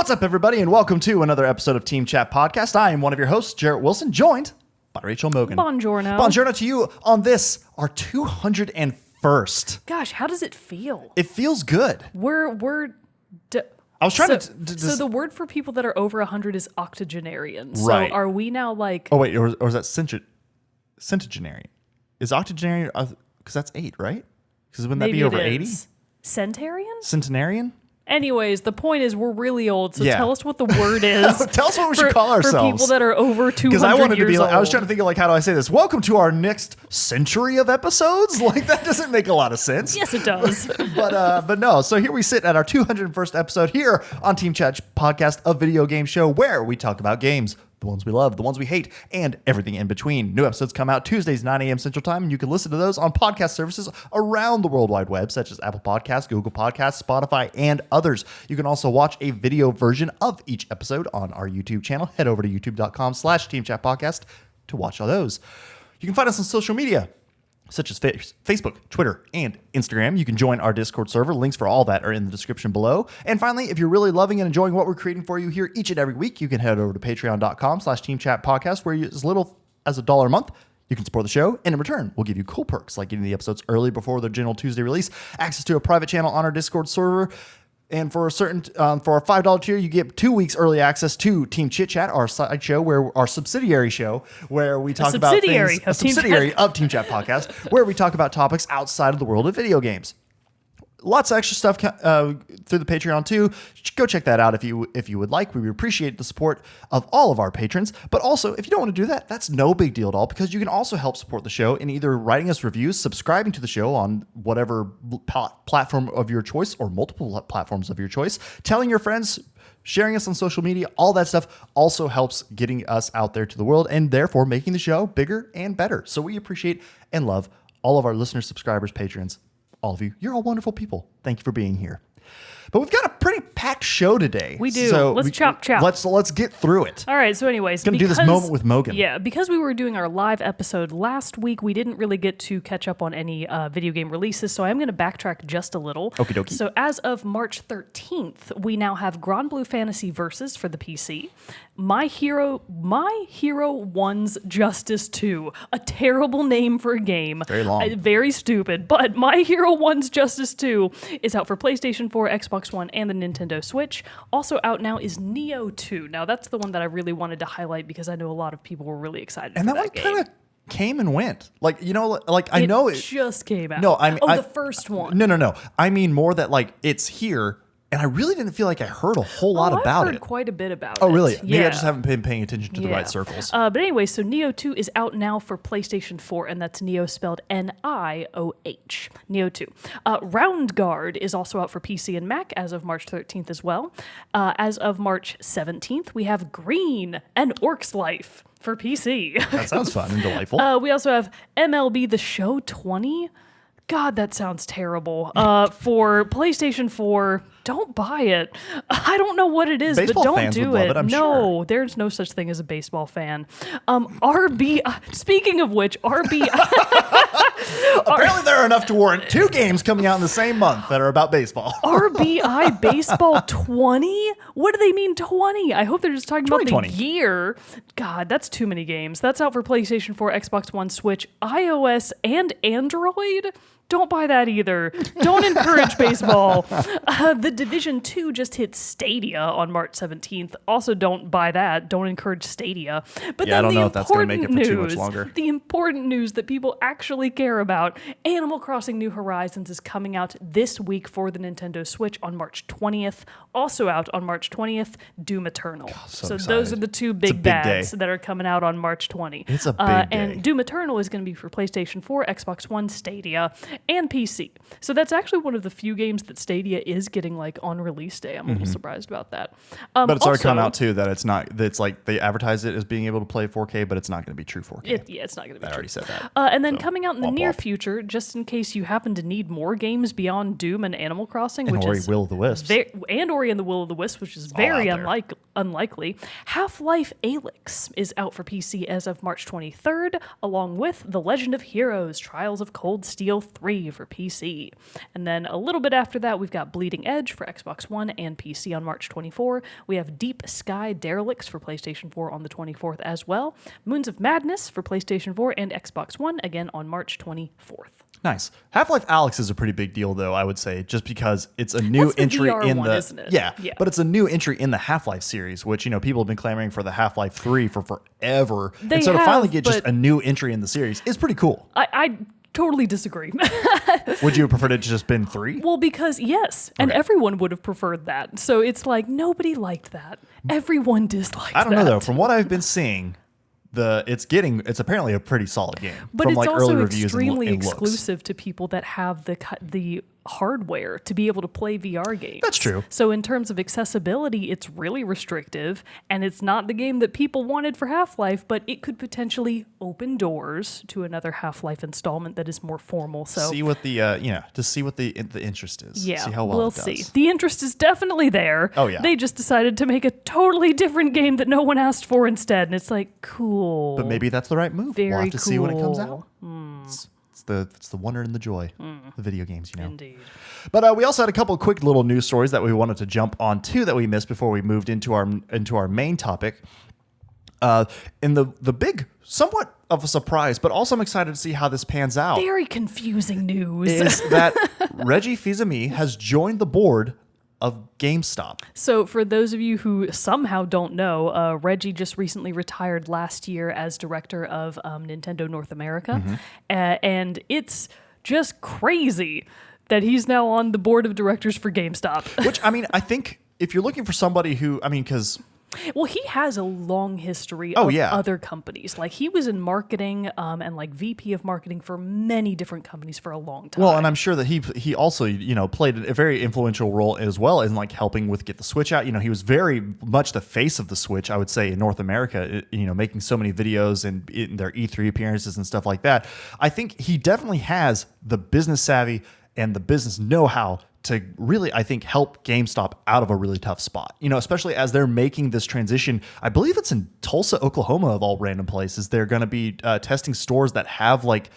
What's up, everybody, and welcome to another episode of Team Chat Podcast. I am one of your hosts, Jerrett Wilson, joined by Rachel Mogan. Buongiorno. Buongiorno to you on this, our 201st. Gosh, how does it feel? It feels good. I was trying so the word for people that are over 100 is octogenarian. Right. So are we now like... Oh, wait, or is that centenarian? Is octogenarian, because that's 8, right? Because wouldn't that be over 80? Centarian? Centenarian? Anyways, the point is we're really old, so Yeah. tell us what the word is. Tell us what we should call ourselves. For people that are over 200 Because I wanted to be years like, I was old. trying to think of like, how do I say this? Welcome to our next century of episodes. Like that doesn't make a lot of sense. Yes, it does. But no. So here we sit at our 201st episode here on Team Chat Podcast, a video game show where we talk about games, the ones we love, the ones we hate, and everything in between. New episodes come out Tuesdays, 9 a.m. Central Time, and you can listen to those on podcast services around the World Wide Web, such as Apple Podcasts, Google Podcasts, Spotify, and others. You can also watch a video version of each episode on our YouTube channel. Head over to youtube.com/Team Chat Podcast to watch all those. You can find us on social media, such as Facebook, Twitter, and Instagram. You can join our Discord server. Links for all that are in the description below. And finally, if you're really loving and enjoying what we're creating for you here each and every week, you can head over to patreon.com/Team Chat Podcast, where as little as $1 a month, you can support the show, and in return, we'll give you cool perks like getting the episodes early before their general Tuesday release, access to a private channel on our Discord server, and for a certain for our $5 tier, you get 2 weeks early access to Team Chit Chat, our side show, where our subsidiary show, where we talk about things. A subsidiary of Team Chat Podcast, where we talk about topics outside of the world of video games. Lots of extra stuff through the Patreon too. Go check that out if you would like. We would appreciate the support of all of our patrons. But also, if you don't want to do that, that's no big deal at all, because you can also help support the show in either writing us reviews, subscribing to the show on whatever platform of your choice or multiple platforms of your choice, telling your friends, sharing us on social media. All that stuff also helps getting us out there to the world and therefore making the show bigger and better. So we appreciate and love all of our listeners, subscribers, patrons. All of you. You're all wonderful people. Thank you for being here. But we've got a pretty packed show today. We do. So let's chop. Let's get through it. All right. So anyways, Gonna do this moment with Mogan. Yeah, because we were doing our live episode last week, we didn't really get to catch up on any video game releases. So I'm going to backtrack just a little. Okie dokie. So as of March 13th, we now have Grand Blue Fantasy Versus for the PC, My Hero 1's Justice 2, a terrible name for a game. Very long. Very stupid. But My Hero 1's Justice 2 is out for PlayStation 4, Xbox One, and the Nintendo Switch. Also out now is Nioh 2. Now that's the one that I really wanted to highlight because I know a lot of people were really excited And for that one kind of came and went. Like, you know, like I know it just came out. No, I mean, the first one. No. I mean more that like it's here. And I really didn't feel like I heard a whole lot about I've heard it. quite a bit about it. Oh, really? Maybe Yeah. I just haven't been paying attention to the right circles. But anyway, so Nioh 2 is out now for PlayStation 4, and that's Nioh spelled Nioh. Nioh 2. Round Guard is also out for PC and Mac as of March 13th as well. As of March 17th, we have Green, an Orc's Life for PC. That sounds fun and delightful. We also have MLB The Show 20. God, that sounds terrible. For PlayStation 4, don't buy it. I don't know what it is, Baseball but don't fans do would it. love it, I'm no, sure. There's no such thing as a baseball fan. Speaking of which, RB. Apparently there are enough to warrant 2 games coming out in the same month that are about baseball. RBI Baseball 20? What do they mean 20? I hope they're just talking about the 2020. year. God, that's too many games. That's out for PlayStation 4, Xbox One, Switch, iOS, and Android. Don't buy that either. Don't encourage baseball. The Division 2 just hit Stadia on March 17th. Also, don't buy that. Don't encourage Stadia. But Yeah, I then don't the know if that's going to important make it for too much news, longer. the important news that people actually care about, Animal Crossing New Horizons is coming out this week for the Nintendo Switch on March 20th. Also out on March 20th, Doom Eternal. so those are excited. the two It's a big big bads day. that are coming out on March 20. It's a big day. And Doom Eternal is going to be for PlayStation 4, Xbox One, Stadia, and PC. So that's actually one of the few games that Stadia is getting like on release day. I'm a little surprised about that. But it's already come also- out too that it's not. That's like they advertise it as being able to play 4K, but it's not going to be true 4K. It's not going to be I true. already said that. And then So, coming out in the womp near womp. future, just in case you happen to need more games beyond Doom and Animal Crossing, And which Ori is Will of the Wisps. and Ori and the Will of the Wisps, which is all very out there. unlikely. Half-Life Alyx is out for PC as of March 23rd, along with The Legend of Heroes: Trials of Cold Steel 3 for PC. And then a little bit after that, we've got Bleeding Edge for Xbox One and PC on March 24. We have Deep Sky Derelicts for PlayStation 4 on the 24th as well. Moons of Madness for PlayStation 4 and Xbox One, again on March 24th. Nice. Half-Life Alyx is a pretty big deal, though, I would say, just because it's a new That's the entry VR in one, the isn't it? Yeah, Yeah. but it's a new entry in the Half-Life series, which people have been clamoring for the Half-Life 3 for forever. They and so to have, finally get just but- a new entry in the series is pretty cool. I totally disagree. Would you have preferred it to just been 3? Well, because yes, and Okay. everyone would have preferred that. So it's like nobody liked that. Everyone disliked that. I don't know though. From what I've been seeing, it's apparently a pretty solid game. But from it's like also early reviews extremely and looks. exclusive to people that have the hardware to be able to play VR games. That's true. So in terms of accessibility, it's really restrictive, and it's not the game that people wanted for Half-Life, but it could potentially open doors to another Half-Life installment that is more formal. So See what the just see what the interest is. yeah, see how well we'll it does. see. The interest is definitely there. Oh, yeah. They just decided to make a totally different game that no one asked for instead, and it's like cool. But maybe that's the right move. Very We'll have to see when it comes out. cool. It's the wonder and the joy of the video games, Indeed. But we also had a couple of quick little news stories that we wanted to jump on to that we missed before we moved into our main topic. In the big, somewhat of a surprise, but also I'm excited to see how this pans out. Very confusing news. Is that Reggie Fils-Aimé has joined the board of GameStop. So for those of you who somehow don't know, Reggie just recently retired last year as director of Nintendo North America. Mm-hmm. And it's just crazy that he's now on the board of directors for GameStop. Which, I think if you're looking for somebody who, because Well, he has a long history Oh, of yeah. other companies. Like he was in marketing and like VP of marketing for many different companies for a long time. Well, and I'm sure that he also played a very influential role as well in like helping with get the Switch out. He was very much the face of the Switch, I would say, in North America. Making so many videos and in their E3 appearances and stuff like that. I think he definitely has the business savvy and the business know-how to really, I think, help GameStop out of a really tough spot. Especially as they're making this transition. I believe it's in Tulsa, Oklahoma, of all random places. They're going to be testing stores that have like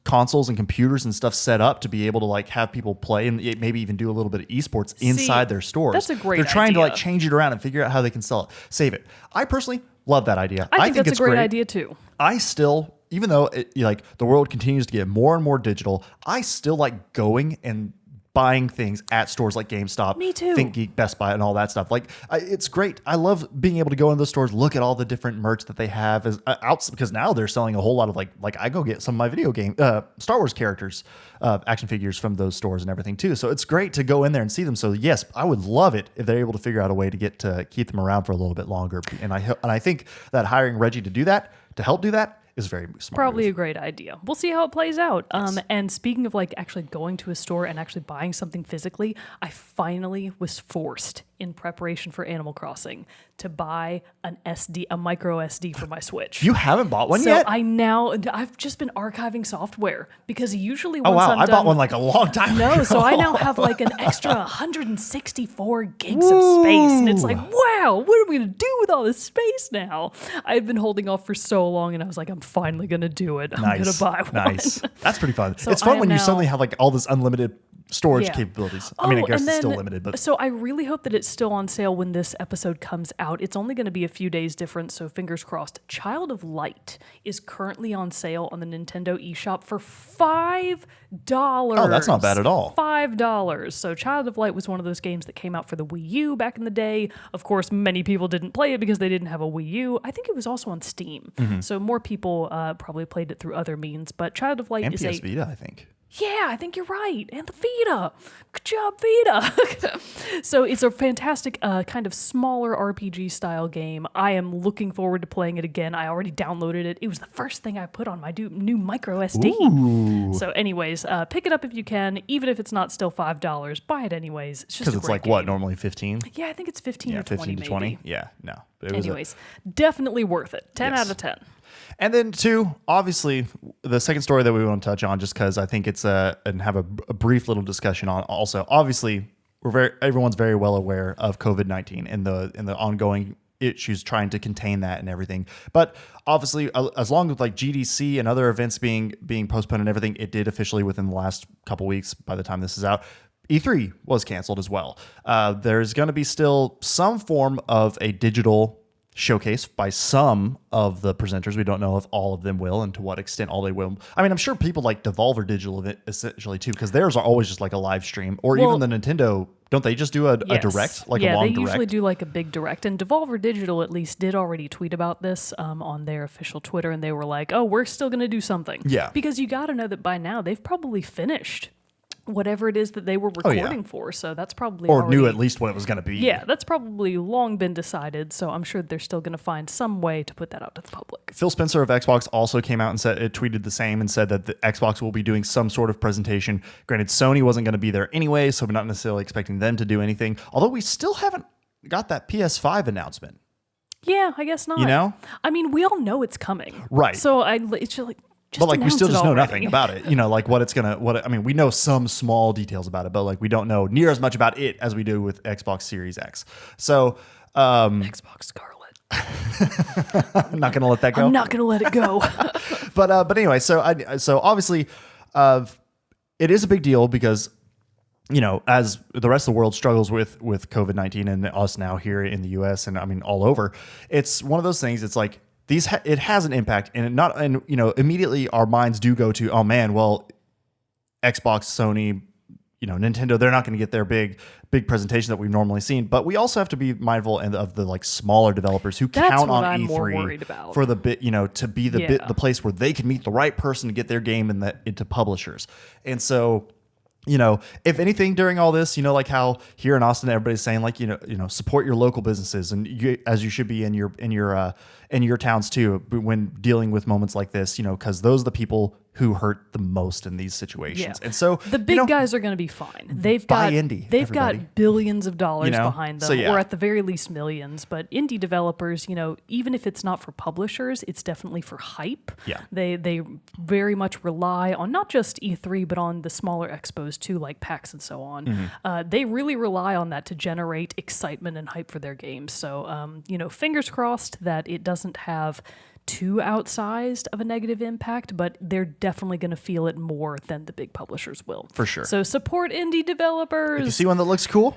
consoles and computers and stuff set up to be able to like have people play and maybe even do a little bit of esports inside their stores. That's a great They're trying to idea. like change it around and figure out how they can sell it, save it. I personally love that idea. I think that's it's a great idea too. I still, even though the world continues to get more and more digital, I still like going and buying things at stores like GameStop, Me too. ThinkGeek, Best Buy, and all that stuff. It's great. I love being able to go in those stores, look at all the different merch that they have because now they're selling a whole lot of like I go get some of my video game Star Wars characters, action figures from those stores and everything too. So it's great to go in there and see them. So yes, I would love it if they're able to figure out a way to keep them around for a little bit longer. And I think that hiring Reggie to help do that is very smart. Probably move. a great idea. We'll see how it plays out. And speaking of like actually going to a store and actually buying something physically, I finally was forced in preparation for Animal Crossing to buy a micro SD for my Switch. You haven't bought one So yet? I've just been archiving software because usually once Oh wow! I'm I done, bought one like a long time ago. No, so I now have like an extra 164 gigs of space. And it's like, wow, what are we going to do with all this space now? I've been holding off for so long and I was like, I'm finally going to do it. I'm going to buy one. Nice. That's pretty fun. So it's I fun am when you now- suddenly have like all this unlimited storage Yeah. capabilities. I guess and it's still then- limited, but So I really hope that it's still on sale when this episode comes out. It's only going to be a few days different, so fingers crossed. Child of Light is currently on sale on the Nintendo eShop for $5. Oh, that's not bad at all. $5. So Child of Light was one of those games that came out for the Wii U back in the day. Of course, many people didn't play it because they didn't have a Wii U. I think it was also on Steam. Mm-hmm. So more people probably played it through other means. But Child of Light and is PS Vita, I think. Yeah, I think you're right. And the Vita. Good job, Vita. So it's a fantastic kind of smaller RPG style game. I am looking forward to playing it again. I already downloaded it. It was the first thing I put on my new micro SD. Ooh. So anyways, pick it up if you can. Even if it's not still $5, buy it anyways. It's just Because a it's great like game. what, normally 15? Yeah, I think it's 15 Yeah, or 20 15 to maybe. 20. Yeah, no. It was Anyways, definitely worth it. 10 Yes. out of 10. And then two, obviously, the second story that we want to touch on, just because I think it's and have a brief little discussion on. Also, obviously, everyone's very well aware of COVID-19 and the ongoing issues trying to contain that and everything. But obviously, as long as like GDC and other events being postponed and everything, it did officially within the last couple weeks. By the time this is out, E3 was canceled as well. There's going to be still some form of a digital showcase by some of the presenters. We don't know if all of them will and to what extent all they will. I mean, I'm sure people like Devolver Digital essentially too, because theirs are always just like a live stream, or even the Nintendo. Don't they just do a direct, like a long direct? Yeah, they usually do like a big direct. And Devolver Digital at least did already tweet about this on their official Twitter, and they were like, oh, we're still going to do something. Yeah. Because you got to know that by now they've probably finished whatever it is that they were recording for. So that's probably knew at least what it was going to be. Yeah, that's probably long been decided. So I'm sure they're still going to find some way to put that out to the public. Phil Spencer of Xbox also came out and tweeted the same and said that the Xbox will be doing some sort of presentation. Granted, Sony wasn't going to be there anyway, so we're not necessarily expecting them to do anything. Although we still haven't got that PS5 announcement. Yeah, I guess not. You know? I mean, we all know it's coming. Right. So it's just like, but like we still just know nothing about it, like I mean, we know some small details about it, but like we don't know near as much about it as we do with Xbox Series X. So Xbox Scarlet. I'm not gonna let that go. I'm not gonna let it go. but anyway, so obviously, it is a big deal because, as the rest of the world struggles with COVID-19 and us now here in the U.S. and I mean all over, it's one of those things. It's like. It has an impact, and immediately our minds do go to, oh man, well, Xbox, Sony, Nintendo, they're not going to get their big presentation that we've normally seen. But we also have to be mindful of the like smaller developers who count on I'm E3 more worried about. For the to be the place where they can meet the right person to get their game into publishers. And so, if anything during all this, like how here in Austin, everybody's saying like, support your local businesses as you should be in your towns too, when dealing with moments like this, because those are the people who hurt the most in these situations. Yeah. And so the big guys are going to be fine. They've got billions of dollars behind them, or at the very least millions. But indie developers, even if it's not for publishers, it's definitely for hype. Yeah. They very much rely on not just E3, but on the smaller expos too, like PAX and so on. Mm-hmm. They really rely on that to generate excitement and hype for their games. So, fingers crossed that it doesn't have too outsized of a negative impact, but they're definitely going to feel it more than the big publishers will. For sure. So support indie developers. If you see one that looks cool,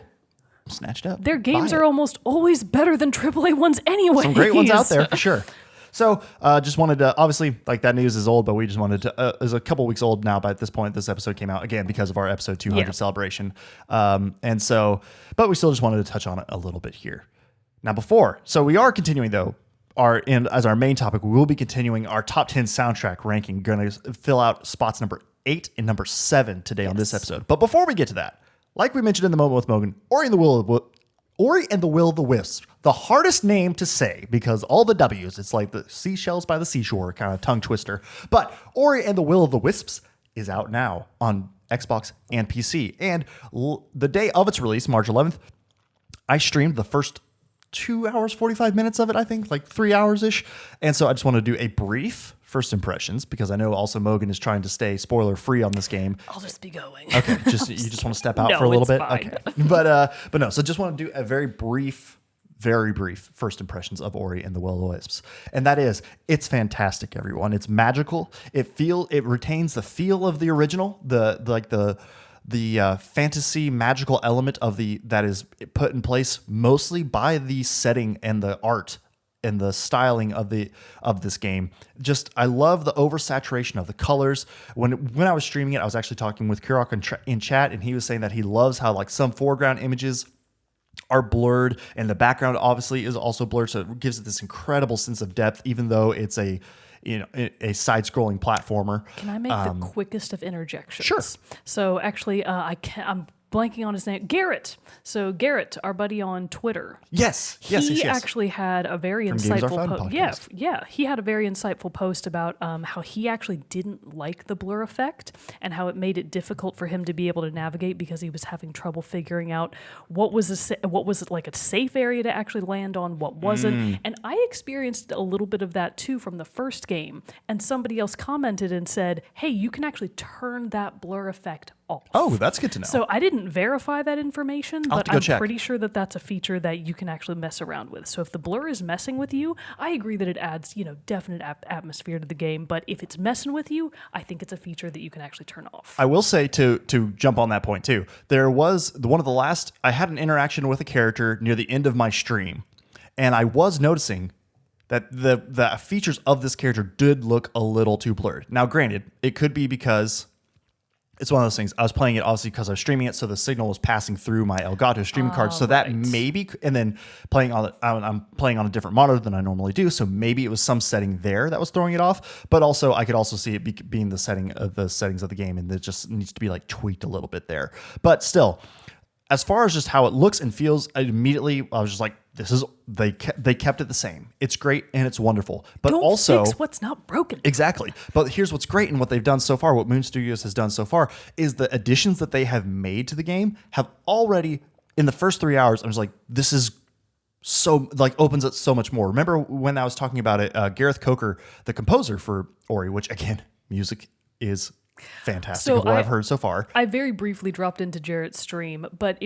snatch it up. Their games are almost always better than AAA ones anyway. Some great ones out there for sure. So just wanted to, obviously, like that news is old, but we just wanted to, is a couple weeks old now, but at this point, this episode came out again because of our episode 200 celebration. But we still just wanted to touch on it a little bit here. Now so we are continuing though, as our main topic, we will be continuing our top 10 soundtrack ranking. Going to fill out spots number 8 and number 7 today on this episode. But before we get to that, like we mentioned in the moment with Mogan, Ori and the Will of the Wisps, the hardest name to say because all the W's, it's like the seashells by the seashore kind of tongue twister. But Ori and the Will of the Wisps is out now on Xbox and PC. And the day of its release, March 11th, I streamed the first 2 hours, 45 minutes of it, I think, like 3 hours-ish. And so I just want to do a brief first impressions because I know also Mogan is trying to stay spoiler-free on this game. I'll just be going. Okay, you just want to step out for a little bit? Fine. Okay. But no, so just want to do a very brief first impressions of Ori and the Will of the Wisps. And that is, it's fantastic, everyone. It's magical. It retains the feel of the original, the fantasy magical element that is put in place mostly by the setting and the art and the styling of this game. Just, I love the oversaturation of the colors. When I was streaming it, I was actually talking with Kurok in chat, and he was saying that he loves how like some foreground images are blurred and the background obviously is also blurred, so it gives it this incredible sense of depth, even though it's a side-scrolling platformer. Can I make the quickest of interjections? Sure. So actually, I'm blanking on his name. Garrett. So Garrett, our buddy on Twitter. Yes. He actually had a very insightful post. Yeah. He had a very insightful post about how he actually didn't like the blur effect and how it made it difficult for him to be able to navigate because he was having trouble figuring out what was like a safe area to actually land on, what wasn't. And I experienced a little bit of that too from the first game. And somebody else commented and said, "Hey, you can actually turn that blur effect off. Oh, that's good to know. So I didn't verify that information, I'll have but to go I'm check. pretty sure that that's a feature that you can actually mess around with. So if the blur is messing with you, I agree that it adds, definite atmosphere to the game. But if it's messing with you, I think it's a feature that you can actually turn off. I will say to jump on that point too. There was one of the last. I had an interaction with a character near the end of my stream, and I was noticing that the features of this character did look a little too blurred. Now, granted, it could be because it's one of those things. I was playing it obviously because I was streaming it, so the signal was passing through my Elgato streaming card. So that maybe, and then I'm playing on a different monitor than I normally do. So maybe it was some setting there that was throwing it off. But also, I could also see it being the settings of the game, and it just needs to be like tweaked a little bit there. But still, as far as just how it looks and feels, I was just like, they kept it the same. It's great and it's wonderful. But Don't also fix what's not broken. Exactly. But here's what's great and what they've done so far, what Moon Studios has done so far, is the additions that they have made to the game have already, in the first 3 hours, I was like, this is so, like, opens it so much more. Remember when I was talking about it, Gareth Coker, the composer for Ori, which again, music is fantastic of what I've heard so far. I very briefly dropped into Jerrett's stream, but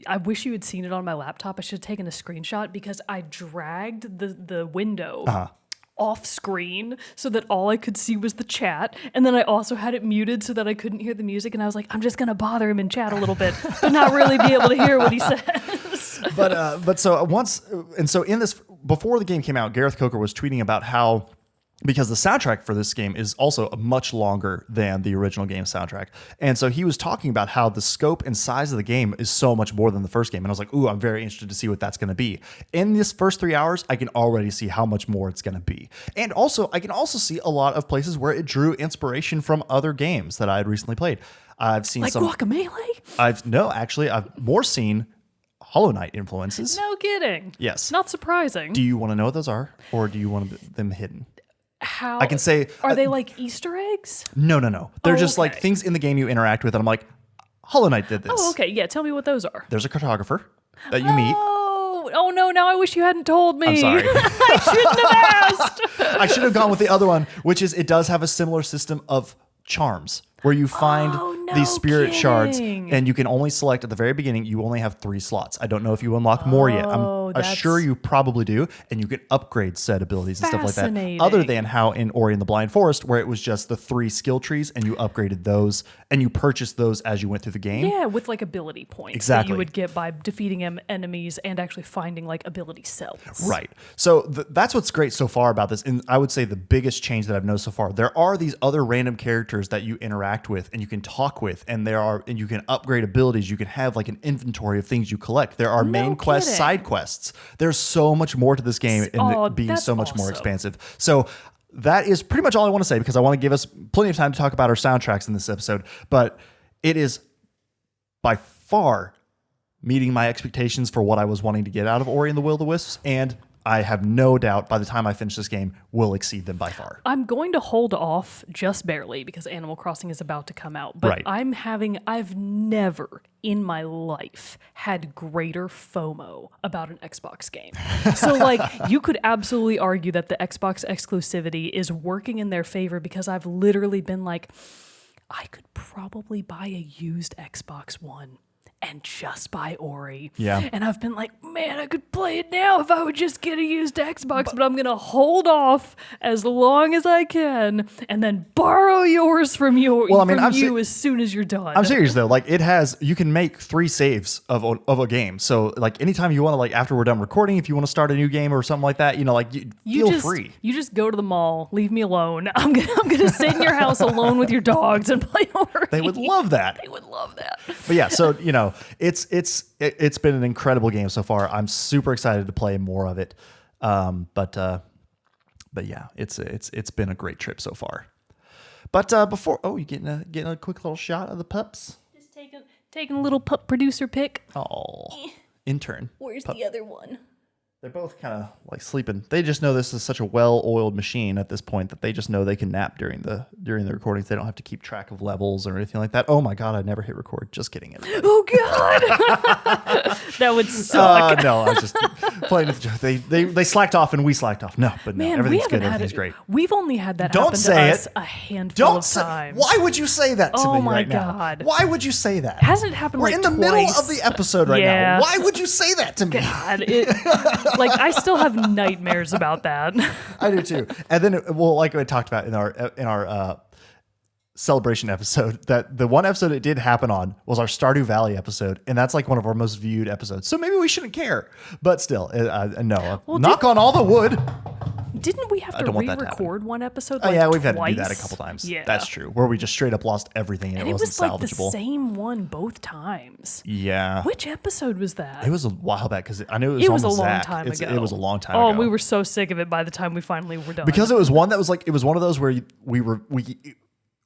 I wish you had seen it on my laptop. I should have taken a screenshot because I dragged the window off screen so that all I could see was the chat, and then I also had it muted so that I couldn't hear the music, and I was like, I'm just gonna bother him in chat a little bit but not really be able to hear what he says. But so in this, before the game came out, Gareth Coker was tweeting about how, because the soundtrack for this game is also much longer than the original game soundtrack. And so he was talking about how the scope and size of the game is so much more than the first game. And I was like, ooh, I'm very interested to see what that's going to be. In this first 3 hours, I can already see how much more it's going to be. And also, I can also see a lot of places where it drew inspiration from other games that I had recently played. I've seen like Guacamelee? I've more seen Hollow Knight influences. No kidding. Yes. Not surprising. Do you want to know what those are? Or do you want them hidden? How I can say, are they like Easter eggs? No. They're just okay. like things in the game you interact with, and I'm like, Hollow Knight did this. Oh, okay. Yeah, tell me what those are. There's a cartographer that you meet. Oh no! Now I wish you hadn't told me. I'm sorry. I shouldn't have asked. I should have gone with the other one, which is it does have a similar system of charms where you find these spirit shards, and you can only select at the very beginning. You only have 3 slots. I don't know if you unlock more yet. I'm sure you probably do, and you can upgrade said abilities and stuff like that. Other than how in Ori and the Blind Forest, where it was just the 3 skill trees, and you upgraded those, and you purchased those as you went through the game. Yeah, with like ability points that you would get by defeating enemies and actually finding like ability cells. Right. So that's what's great so far about this, and I would say the biggest change that I've noticed so far. There are these other random characters that you interact with and you can talk with, and you can upgrade abilities. You can have like an inventory of things you collect. There are main quests, side quests. There's so much more to this game, and it being so much more expansive. So that is pretty much all I want to say, because I want to give us plenty of time to talk about our soundtracks in this episode. But it is by far meeting my expectations for what I was wanting to get out of Ori and the Will of the Wisps, and I have no doubt by the time I finish this game will exceed them by far. I'm going to hold off just barely because Animal Crossing is about to come out. But I've never in my life had greater FOMO about an Xbox game. So like you could absolutely argue that the Xbox exclusivity is working in their favor, because I've literally been like, I could probably buy a used Xbox One and just buy Ori. Yeah. And I've been like, man, I could play it now if I would just get a used Xbox, but I'm going to hold off as long as I can and then borrow yours from you as soon as you're done. I'm serious though. Like you can make 3 saves of a game. So like anytime you want to, like after we're done recording, if you want to start a new game or something like that, feel free. You just go to the mall, leave me alone. I'm gonna sit in your house alone with your dogs and play Ori. They would love that. They would love that. But yeah, so it's been an incredible game so far. I'm super excited to play more of it. But yeah, it's been a great trip so far. But before you getting a quick little shot of the pups? Just taking a little pup producer pic. Oh, intern. Where's the other one? They're both kind of like sleeping. They just know this is such a well-oiled machine at this point that they just know they can nap during the recordings. They don't have to keep track of levels or anything like that. Oh my God, I never hit record. Just kidding. Everybody. Oh God, that would suck. No, I was just playing with the joke. They slacked off and we slacked off. No, but no, Man, everything's good. Everything's great. We've only had that Don't happen say to it. us a handful of times. Why would you say that to Oh me my right God. now? Why would you say that? Hasn't it happened We're like in the twice? middle of the episode right Yeah. now. Why would you say that to me? God, like I still have nightmares about that. I do too. And then, well, like we talked about in our celebration episode, that the one episode it did happen on was our Stardew Valley episode, and that's like one of our most viewed episodes. So maybe we shouldn't care, but still, no. Well, knock on all the wood. Didn't we have to don't want that to happen. re-record one episode? Oh Like yeah, we've had twice? to do that a couple times. Yeah, That's true. Where we just straight up lost everything and And it it wasn't was like the salvageable. same one both times. Yeah. Which episode was that? It was a while back because I knew It was on a the long Zach. time ago. It was a long time Oh, ago. we were so sick of it by the time we finally were done. Because it was one that was like, it was one of those where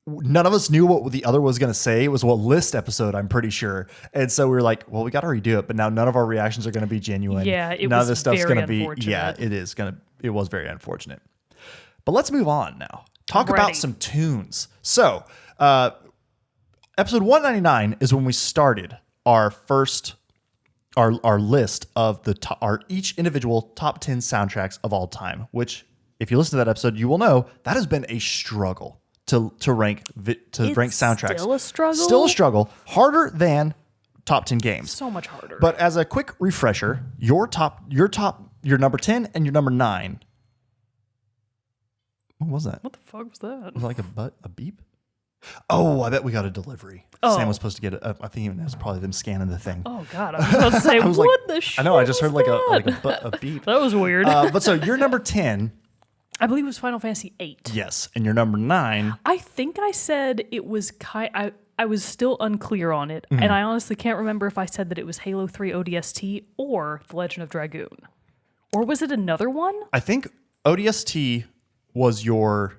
none of us knew what the other was going to say. It was a list episode, I'm pretty sure. And so we were like, well, we got to redo it, but now none of our reactions are going to be genuine. Yeah, it none was of this stuff's very going to be, unfortunate. yeah, it was very unfortunate. But let's move on now. Talk Ready. about some tunes. So, episode 199 is when we started our list of our each individual top 10 soundtracks of all time, which if you listen to that episode, you will know that has been a struggle to rank soundtracks. Still a struggle? Still a struggle. Harder than top 10 games. so much harder. But as a quick refresher, your number 10 and your number 9. What was that? what the fuck was that? Was it like a beep? Oh, I bet we got a delivery. Oh. Sam was supposed to get I think it was probably them scanning the thing. Oh God, I was about to say, I was what like, the shit? I know, I just heard like was a beep. that was weird. But so your number 10, I believe it was Final Fantasy VIII. yes, and your number 9. I think I said it was I was still unclear on it, and I honestly can't remember if I said that it was Halo 3 ODST or The Legend of Dragoon. Or was it another one? I think ODST was your...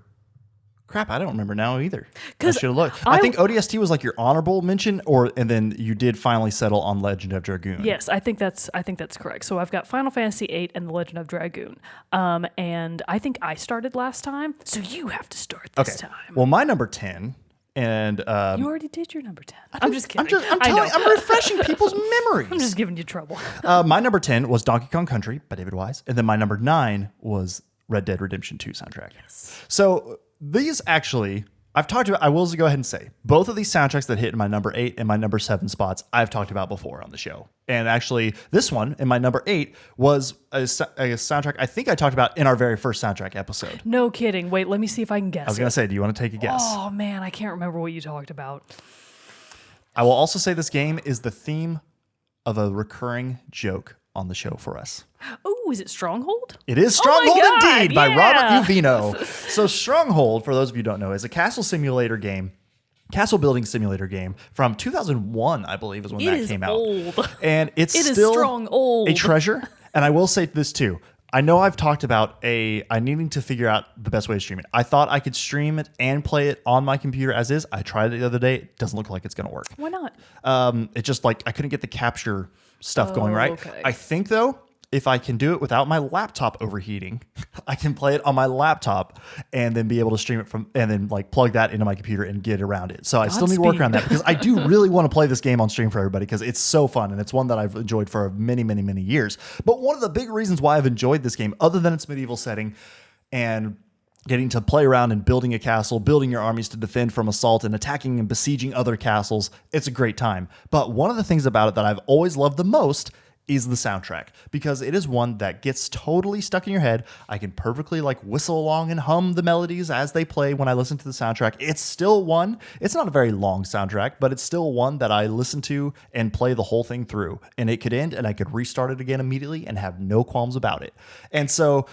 Crap, I don't remember now either. I should have looked. I think ODST was like your honorable mention, and then you did finally settle on Legend of Dragoon. Yes, I think that's correct. So I've got Final Fantasy VIII and The Legend of Dragoon. And I think I started last time, so you have to start this time. Well, my number 10, and You already did your number 10. I'm just kidding. I'm refreshing people's memories. I'm just giving you trouble. My number 10 was Donkey Kong Country by David Wise, and then my number 9 was Red Dead Redemption 2 soundtrack. Yes. So these actually, I will go ahead and say, both of these soundtracks that hit in my number 8 and my number 7 spots, I've talked about before on the show. And actually, this one in my number 8 was a soundtrack I think I talked about in our very first soundtrack episode. No kidding. Wait, let me see if I can guess. I was going to say, do you want to take a guess? Oh man, I can't remember what you talked about. I will also say this game is the theme of a recurring joke on the show for us. Oh, is it Stronghold? It is Oh my Stronghold God, indeed by yeah. Robert Uvino. So Stronghold, for those of you who don't know, is a castle building simulator game from 2001, I believe, is when It that is came old. out. And it's It is still Stronghold. a treasure. And I will say this too. I know I've talked about I needing to figure out the best way to stream it. I thought I could stream it and play it on my computer as is. I tried it the other day. It doesn't look like it's going to work. Why not? It just like I couldn't get the capture stuff going right. Okay. I think though, if I can do it without my laptop overheating, I can play it on my laptop and then be able to stream it and then like plug that into my computer and get around it. So I still need to work around that because I do really want to play this game on stream for everybody because it's so fun and it's one that I've enjoyed for many, many, many years. But one of the big reasons why I've enjoyed this game, other than its medieval setting and getting to play around and building a castle, building your armies to defend from assault and attacking and besieging other castles, it's a great time. But one of the things about it that I've always loved the most is the soundtrack because it is one that gets totally stuck in your head. I can perfectly like whistle along and hum the melodies as they play when I listen to the soundtrack. It's still one. It's not a very long soundtrack, but it's still one that I listen to and play the whole thing through. And it could end and I could restart it again immediately and have no qualms about it. And so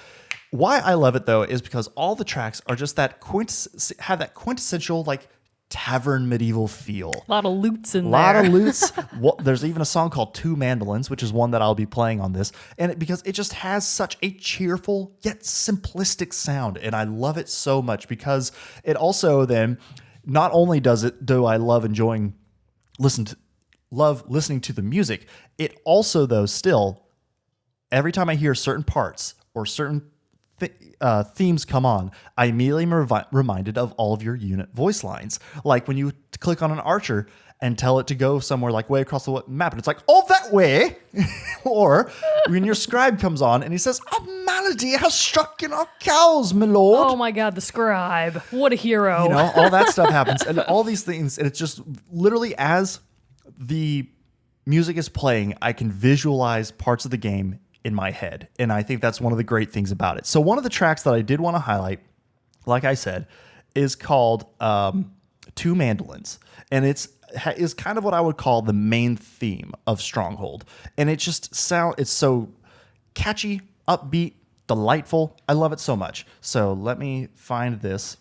why I love it though is because all the tracks are just have that quintessential like tavern medieval feel. A lot of loots in there. A lot of loots. Well, there's even a song called Two Mandolins, which is one that I'll be playing on this. And because it just has such a cheerful yet simplistic sound. And I love it so much because it also then, not only do I love listening to the music, it also though still every time I hear certain parts or certain themes come on, I immediately am reminded of all of your unit voice lines. Like when you click on an archer and tell it to go somewhere like way across the map, and it's like, oh, that way. Or when your scribe comes on and he says, a malady has struck in our cows, my lord. Oh my God, the scribe. What a hero. You know, all that stuff happens. And all these things, and it's just literally as the music is playing, I can visualize parts of the game in my head. And I think that's one of the great things about it. So one of the tracks that I did want to highlight, like I said, is called Two Mandolins. And it's kind of what I would call the main theme of Stronghold. And it just it's so catchy, upbeat, delightful. I love it so much. So let me find this.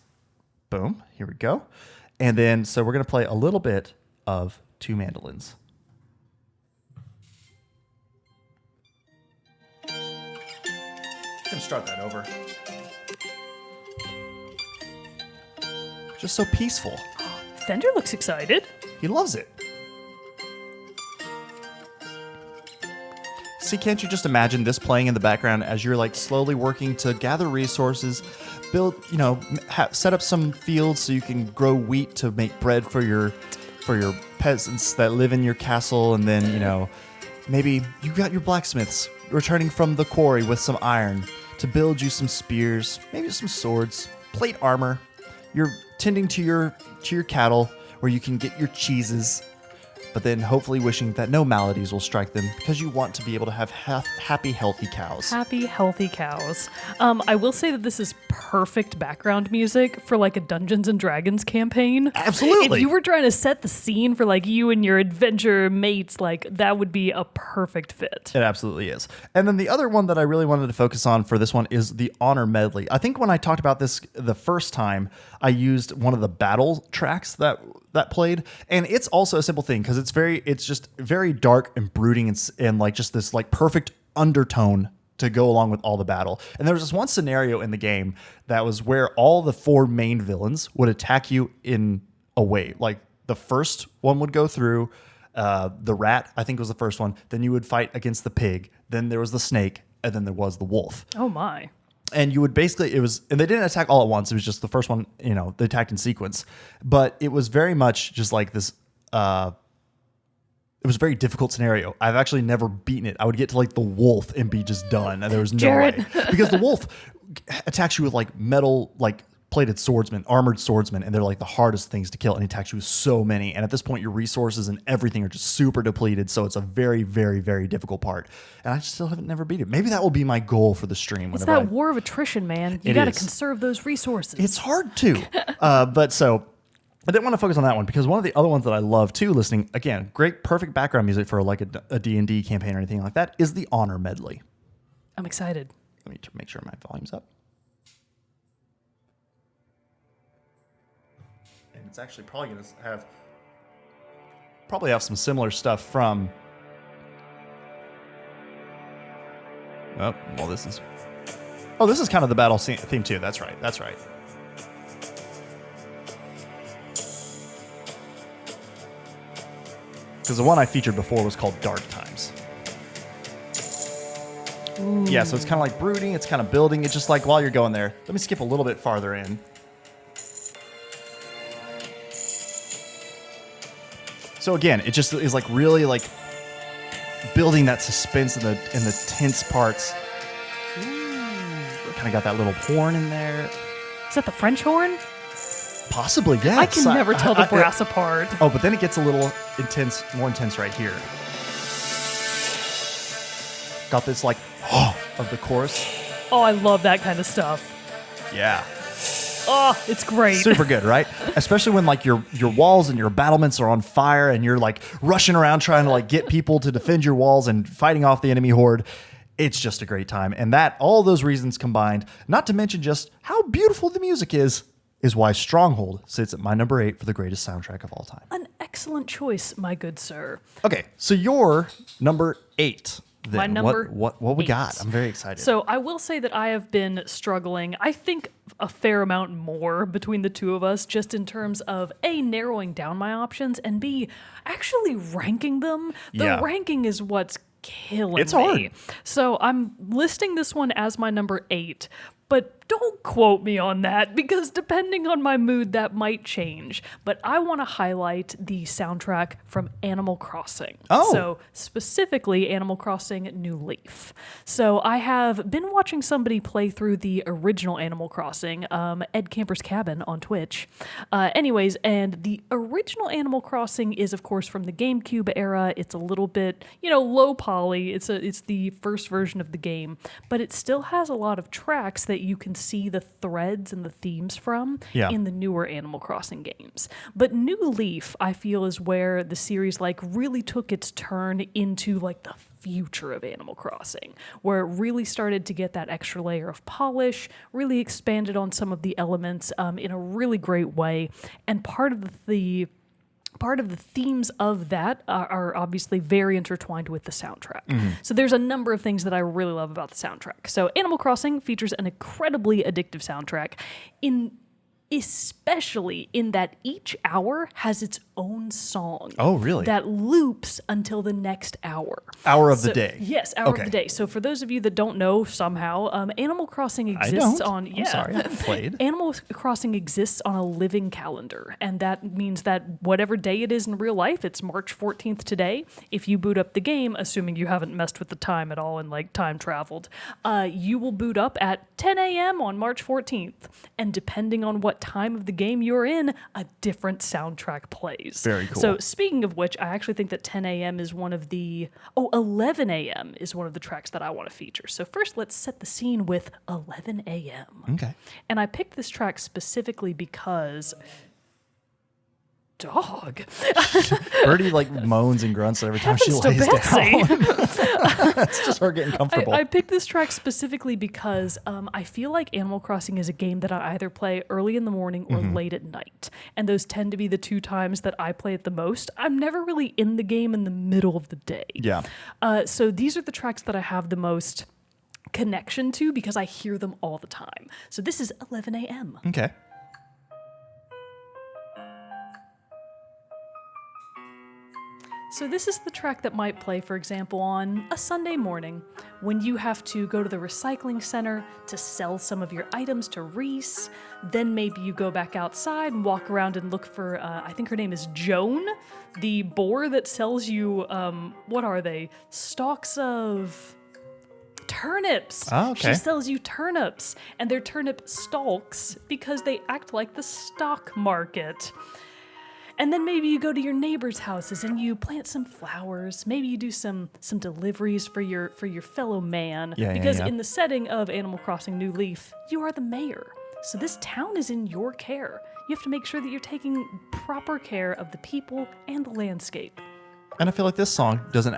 Boom. Here we go. And then, so we're going to play a little bit of Two Mandolins. I'm going to start that over. Just so peaceful. Fender looks excited. He loves it. See, can't you just imagine this playing in the background as you're like slowly working to gather resources, build, set up some fields so you can grow wheat to make bread for your peasants that live in your castle, and then, maybe you got your blacksmiths returning from the quarry with some iron to build you some spears, maybe some swords, plate armor. You're tending to your cattle where you can get your cheeses, but then hopefully wishing that no maladies will strike them because you want to be able to have happy, healthy cows. Happy, healthy cows. I will say that this is perfect background music for like a Dungeons and Dragons campaign. Absolutely. If you were trying to set the scene for like you and your adventure mates, like that would be a perfect fit. It absolutely is. And then the other one that I really wanted to focus on for this one is the Honor Medley. I think when I talked about this the first time, I used one of the battle tracks that played, and it's also a simple thing because it's just very dark and brooding and like just this like perfect undertone to go along with all the battle. And there was this one scenario in the game that was where all the four main villains would attack you in a wave. Like the first one would go through, the rat, I think was the first one. Then you would fight against the pig. Then there was the snake, and then there was the wolf. Oh my. And you would basically, and they didn't attack all at once. It was just the first one, they attacked in sequence. But it was very much just like this, it was a very difficult scenario. I've actually never beaten it. I would get to like the wolf and be just done. And there was no Jerrett. way. Because the wolf attacks you with like metal, like plated swordsmen, armored swordsmen, and they're like the hardest things to kill. And he attacks you with so many. And at this point, your resources and everything are just super depleted. So it's a very, very, very difficult part. And I still haven't never beat it. Maybe that will be my goal for the stream. It's that war of attrition, man. You got to conserve those resources. It's hard too. But so I didn't want to focus on that one because one of the other ones that I love too, listening, again, great, perfect background music for like a D&D campaign or anything like that, is the Honor Medley. I'm excited. Let me make sure my volume's up. And it's actually probably going to have some similar stuff from... Oh, well, this is kind of the battle theme too. That's right. Because the one I featured before was called Dark Times. Ooh. Yeah, so it's kind of like brooding. It's kind of building. It's just like while you're going there. Let me skip a little bit farther in. So again, it just is like really like building that suspense in the tense parts. Kind of got that little horn in there. Is that the French horn? Possibly, yes. I can never tell the brass apart. Oh, but then it gets a little more intense right here. Got this like, of the chorus. Oh, I love that kind of stuff. Yeah. Oh, it's great. Super good, right? Especially when like your walls and your battlements are on fire and you're like rushing around trying to like get people to defend your walls and fighting off the enemy horde. It's just a great time. And all those reasons combined, not to mention just how beautiful the music is why Stronghold sits at my number 8 for the greatest soundtrack of all time. An excellent choice, my good sir. Okay, so your number 8. Then. My number what we got? I'm very excited. So I will say that I have been struggling, I think, a fair amount more between the two of us, just in terms of A, narrowing down my options, and B, actually ranking them. The ranking is what's killing It's me. hard. So I'm listing this one as my number 8, but don't quote me on that because depending on my mood, that might change. But I want to highlight the soundtrack from Animal Crossing. Oh. So specifically Animal Crossing New Leaf. So I have been watching somebody play through the original Animal Crossing, Ed Camper's Cabin on Twitch. Anyways, and the original Animal Crossing is, of course, from the GameCube era. It's a little bit, low poly. It's the first version of the game, but it still has a lot of tracks that you can see the threads and the themes from in the newer Animal Crossing games. But New Leaf, I feel, is where the series really took its turn into the future of Animal Crossing, where it really started to get that extra layer of polish, really expanded on some of the elements in a really great way. And part of the themes of that are obviously very intertwined with the soundtrack. So there's a number of things that I really love about the soundtrack. So Animal Crossing features an incredibly addictive soundtrack, especially in that each hour has its own song. Oh, really? That loops until the next hour. Hour of the day. Yes, hour of the day. So for those of you that don't know somehow, Animal Crossing exists on... I'm sorry, I haven't played. Animal Crossing exists on a living calendar, and that means that whatever day it is in real life, it's March 14th today. If you boot up the game, assuming you haven't messed with the time at all and time traveled, you will boot up at 10 a.m. on March 14th. And depending on what time of the game you're in, a different soundtrack plays. Very cool. So speaking of which, I actually think that 10 a.m. is one of the... 11 a.m. is one of the tracks that I want to feature. So first, let's set the scene with 11 a.m. Okay. And I picked this track specifically because... Dog. Birdie moans and grunts every time she Happens to lays Betsy. down. It's just her getting comfortable. I picked this track specifically because I feel like Animal Crossing is a game that I either play early in the morning or late at night. And those tend to be the two times that I play it the most. I'm never really in the game in the middle of the day. Yeah. So these are the tracks that I have the most connection to because I hear them all the time. So this is 11 a.m. Okay. So this is the track that might play, for example, on a Sunday morning when you have to go to the recycling center to sell some of your items to Reese. Then maybe you go back outside and walk around and look for, I think her name is Joan, the boar that sells you, what are they? Stalks of... turnips. Oh, okay. She sells you turnips, and they're turnip stalks because they act like the stock market. And then maybe you go to your neighbors' houses and you plant some flowers. Maybe you do some deliveries for your fellow man. Because in the setting of Animal Crossing New Leaf, you are the mayor. So this town is in your care. You have to make sure that you're taking proper care of the people and the landscape. And I feel like this song does an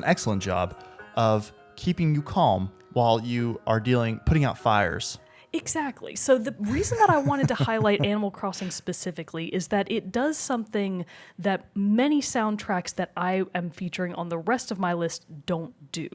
excellent job of keeping you calm while you are putting out fires. Exactly. So the reason that I wanted to highlight Animal Crossing specifically is that it does something that many soundtracks that I am featuring on the rest of my list don't do.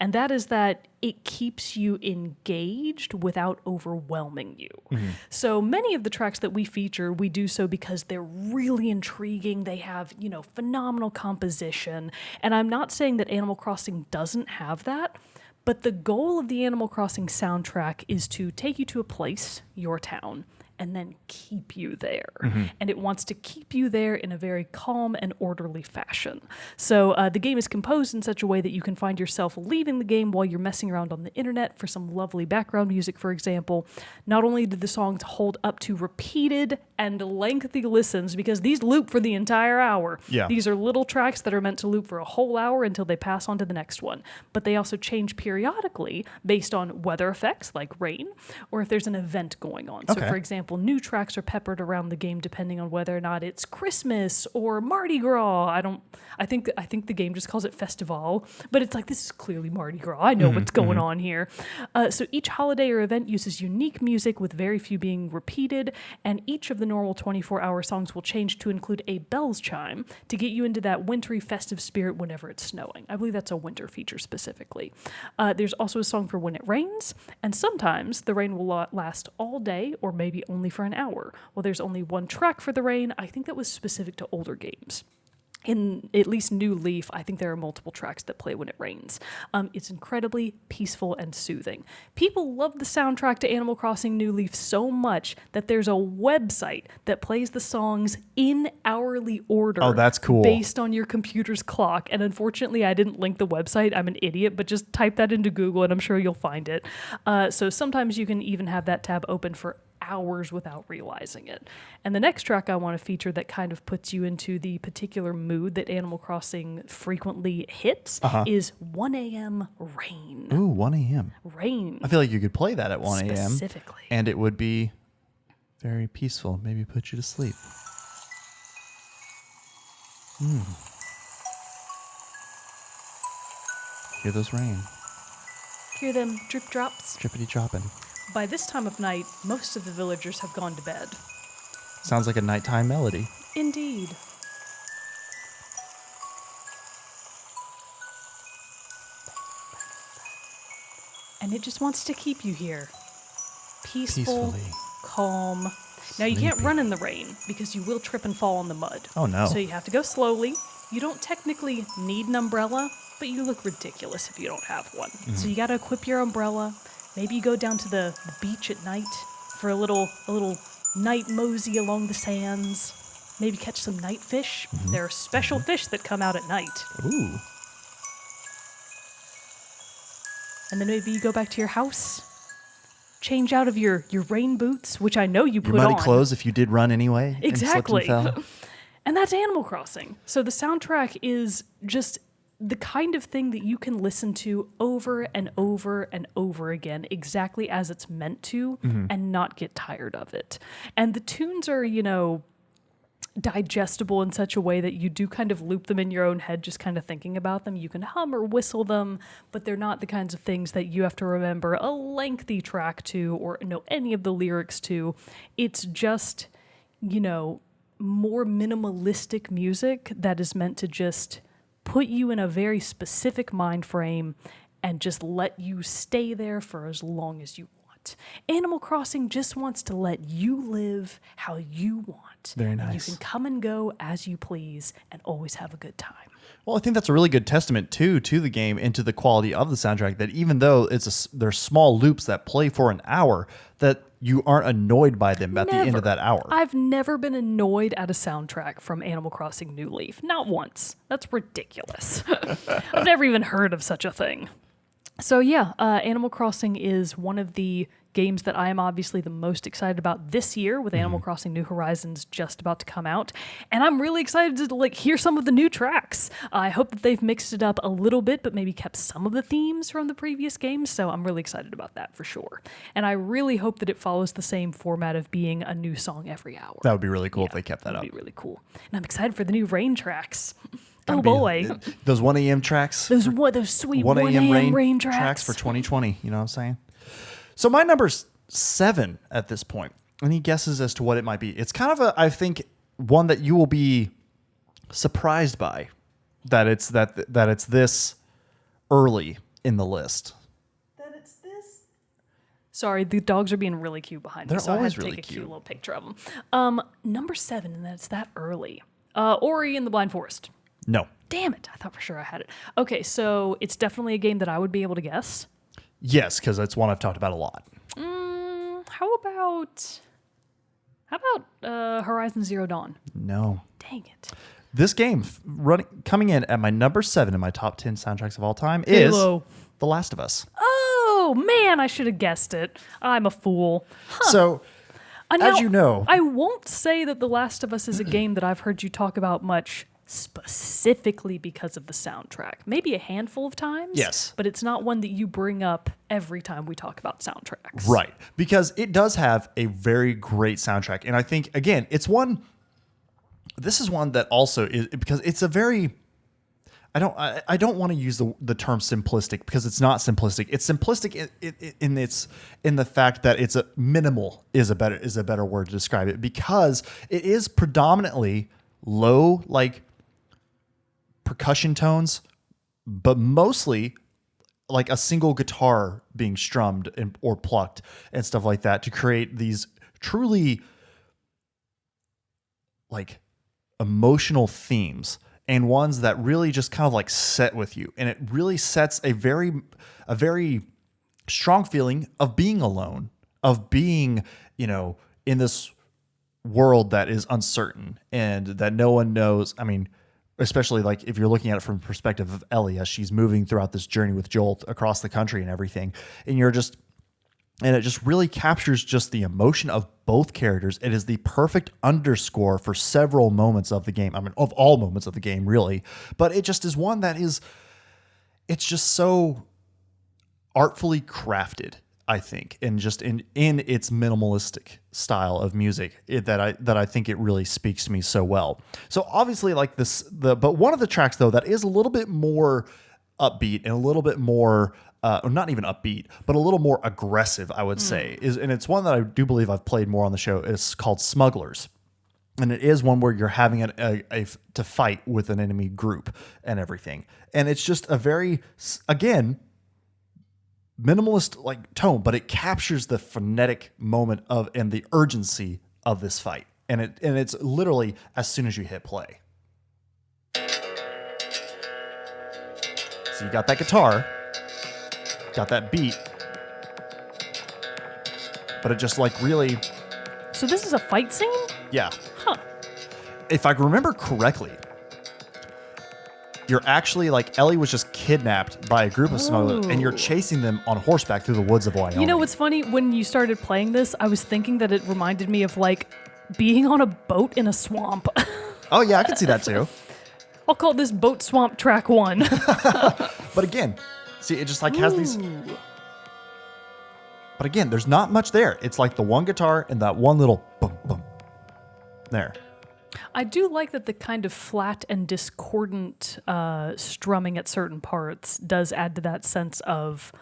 And that is that it keeps you engaged without overwhelming you. Mm-hmm. So many of the tracks that we feature, we do so because they're really intriguing. They have, phenomenal composition. And I'm not saying that Animal Crossing doesn't have that. But the goal of the Animal Crossing soundtrack is to take you to a place, your town, and then keep you there. Mm-hmm. And it wants to keep you there in a very calm and orderly fashion. So the game is composed in such a way that you can find yourself leaving the game while you're messing around on the internet for some lovely background music, for example. Not only do the songs hold up to repeated and lengthy listens, because these loop for the entire hour. Yeah. These are little tracks that are meant to loop for a whole hour until they pass on to the next one. But they also change periodically based on weather effects, like rain, or if there's an event going on. Okay. So, for example, new tracks are peppered around the game depending on whether or not it's Christmas or Mardi Gras. I think the game just calls it Festival, but it's like, this is clearly Mardi Gras. I know what's going on here. So each holiday or event uses unique music with very few being repeated, and each of the normal 24-hour songs will change to include a bells chime to get you into that wintry festive spirit whenever it's snowing. I believe that's a winter feature specifically. There's also a song for when it rains, and sometimes the rain will last all day or maybe only for an hour. Well, there's only one track for the rain. I think that was specific to older games. in at least New Leaf, I think there are multiple tracks that play when it rains. It's incredibly peaceful and soothing. People love the soundtrack to Animal Crossing New Leaf so much that there's a website that plays the songs in hourly order. Oh, that's cool. Based on your computer's clock. And unfortunately, I didn't link the website. I'm an idiot, but just type that into Google and I'm sure you'll find it. So sometimes you can even have that tab open for hours without realizing it. And the next track I want to feature that kind of puts you into the particular mood that Animal Crossing frequently hits is 1 a.m. Rain. Ooh, 1 a.m. Rain. I feel like you could play that at 1 a.m. Specifically. And it would be very peaceful. Maybe put you to sleep. Hear those rain. Hear them drip drops. Drippity dropping. By this time of night, most of the villagers have gone to bed. Sounds like a nighttime melody. Indeed. And it just wants to keep you here. Peaceful, Peacefully. calm. Now, you can't run in the rain because you will trip and fall in the mud. Oh, no. So you have to go slowly. You don't technically need an umbrella, but you look ridiculous if you don't have one. So you got to equip your umbrella. Maybe you go down to the beach at night for a little night mosey along the sands. Maybe catch some night fish. There are special fish that come out at night. Ooh. And then maybe you go back to your house, change out of your rain boots, which I know you put Your on. muddy clothes if you did run anyway. Exactly. And slipped and fell. And that's Animal Crossing. So the soundtrack is just the kind of thing that you can listen to over and over and over again, exactly as it's meant to, and not get tired of it. And the tunes are, digestible in such a way that you do kind of loop them in your own head, just kind of thinking about them. You can hum or whistle them, but they're not the kinds of things that you have to remember a lengthy track to or know any of the lyrics to. It's just, more minimalistic music that is meant to just put you in a very specific mind frame and just let you stay there for as long as you want. Animal Crossing just wants to let you live how you want. Very And you nice. can come and go as you please and always have a good time. Well, I think that's a really good testament too to the game and to the quality of the soundtrack. That even though there's small loops that play for an hour, that you aren't annoyed by them at the end of that hour. I've never been annoyed at a soundtrack from Animal Crossing New Leaf. Not once. That's ridiculous. I've never even heard of such a thing. So yeah, Animal Crossing is one of the games that I am obviously the most excited about this year, with Animal Crossing New Horizons just about to come out. And I'm really excited to hear some of the new tracks. I hope that they've mixed it up a little bit, but maybe kept some of the themes from the previous games. So I'm really excited about that for sure. And I really hope that it follows the same format of being a new song every hour. That would be really cool if they kept that up. That'd be really cool. And I'm excited for the new rain tracks. Oh boy. Those 1 a.m. tracks. Those sweet 1 a.m. rain tracks for 2020. You know what I'm saying? So my number's 7 at this point. Any guesses as to what it might be? It's kind of I think, one that you will be surprised by, that it's this early in the list. That it's this. Sorry, the dogs are being really cute behind They're me, so I had always to really take a cute cute. little picture of them. Number 7, and that's that early. Ori and the Blind Forest. No. Damn it! I thought for sure I had it. Okay, so it's definitely a game that I would be able to guess. Yes, because it's one I've talked about a lot. How about Horizon Zero Dawn? No. Dang it. This game coming in at my number 7 in my top 10 soundtracks of all time Halo. is The Last of Us. Oh man, I should have guessed it. I'm a fool. So, Now, as you know, I won't say that The Last of Us is a game that I've heard you talk about much specifically because of the soundtrack. Maybe a handful of times. Yes. But it's not one that you bring up every time we talk about soundtracks. right, because it does have a very great soundtrack. And I think, again, this is one that also is, because it's a very, I don't want to use the term simplistic, because it's not simplistic. It's simplistic in the fact that it's minimal is a better word to describe it, because it is predominantly low, percussion tones, but mostly like a single guitar being strummed or plucked and stuff like that to create these truly emotional themes and ones that really just kind of like set with you. And it really sets a very strong feeling of being alone, of being, in this world that is uncertain and that no one knows. I mean, especially like if you're looking at it from the perspective of Ellie as she's moving throughout this journey with Joel across the country and everything. And it just really captures just the emotion of both characters. It is the perfect underscore for several moments of the game. I mean, of all moments of the game, really. But it just is one that it's just so artfully crafted, I think, and just in its minimalistic style of music that I think it really speaks to me so well. So obviously, like but one of the tracks though that is a little bit more upbeat and a little bit more, or not even upbeat, but a little more aggressive, I would say, and it's one that I do believe I've played more on the show. It's called Smugglers. And it is one where you're having to fight with an enemy group and everything. And it's just a very, again, minimalist like tone, but it captures the frenetic moment and the urgency of this fight. And it's literally as soon as you hit play. So you got that guitar, got that beat, but it just like really. So this is a fight scene? Yeah. Huh. If I remember correctly, you're actually like Ellie was just kidnapped by a group of smugglers and you're chasing them on horseback through the woods of Wyoming. You know what's funny? When you started playing this, I was thinking that it reminded me of like being on a boat in a swamp. Oh yeah, I can see that too. I'll call this Boat Swamp Track 1. But again, see, it just like has these. But again, there's not much there. It's like the one guitar and that one little boom, boom. There. I do like that the kind of flat and discordant strumming at certain parts does add to that sense of,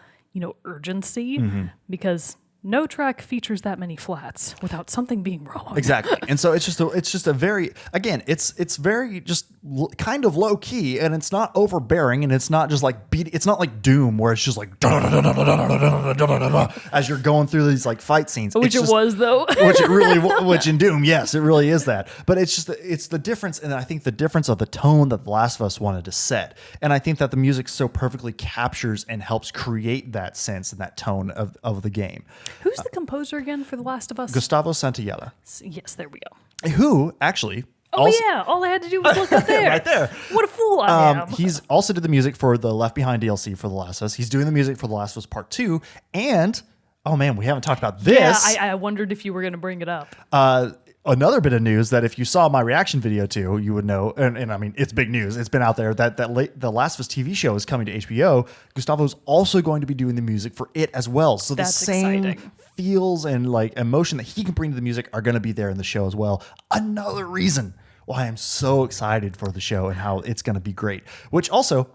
urgency, because no track features that many flats without something being wrong. Exactly. And so it's just a very, again, it's very just kind of low key, and it's not overbearing, and it's not just like it's not like Doom where it's just like as you're going through these like fight scenes. Which it was though. Which in Doom, yes, it really is that. But it's just it's the difference, and I think the difference of the tone that The Last of Us wanted to set, and I think that the music so perfectly captures and helps create that sense and that tone of the game. Who's the composer again for The Last of Us? Gustavo Santaella. Yes, there we go. Who actually. Yeah, all I had to do was look up there. Right there. What a fool I am. He's also did the music for the Left Behind DLC for The Last of Us. He's doing the music for The Last of Us Part 2. And, oh man, we haven't talked about this. Yeah, I wondered if you were going to bring it up. Another bit of news that if you saw my reaction video to, you would know, and I mean, it's big news. It's been out there that The Last of Us TV show is coming to HBO. Gustavo's also going to be doing the music for it as well. So That's the same exciting. feels and like emotion that he can bring to the music are going to be there in the show as well. Another reason why I'm so excited for the show and how it's going to be great. Which also,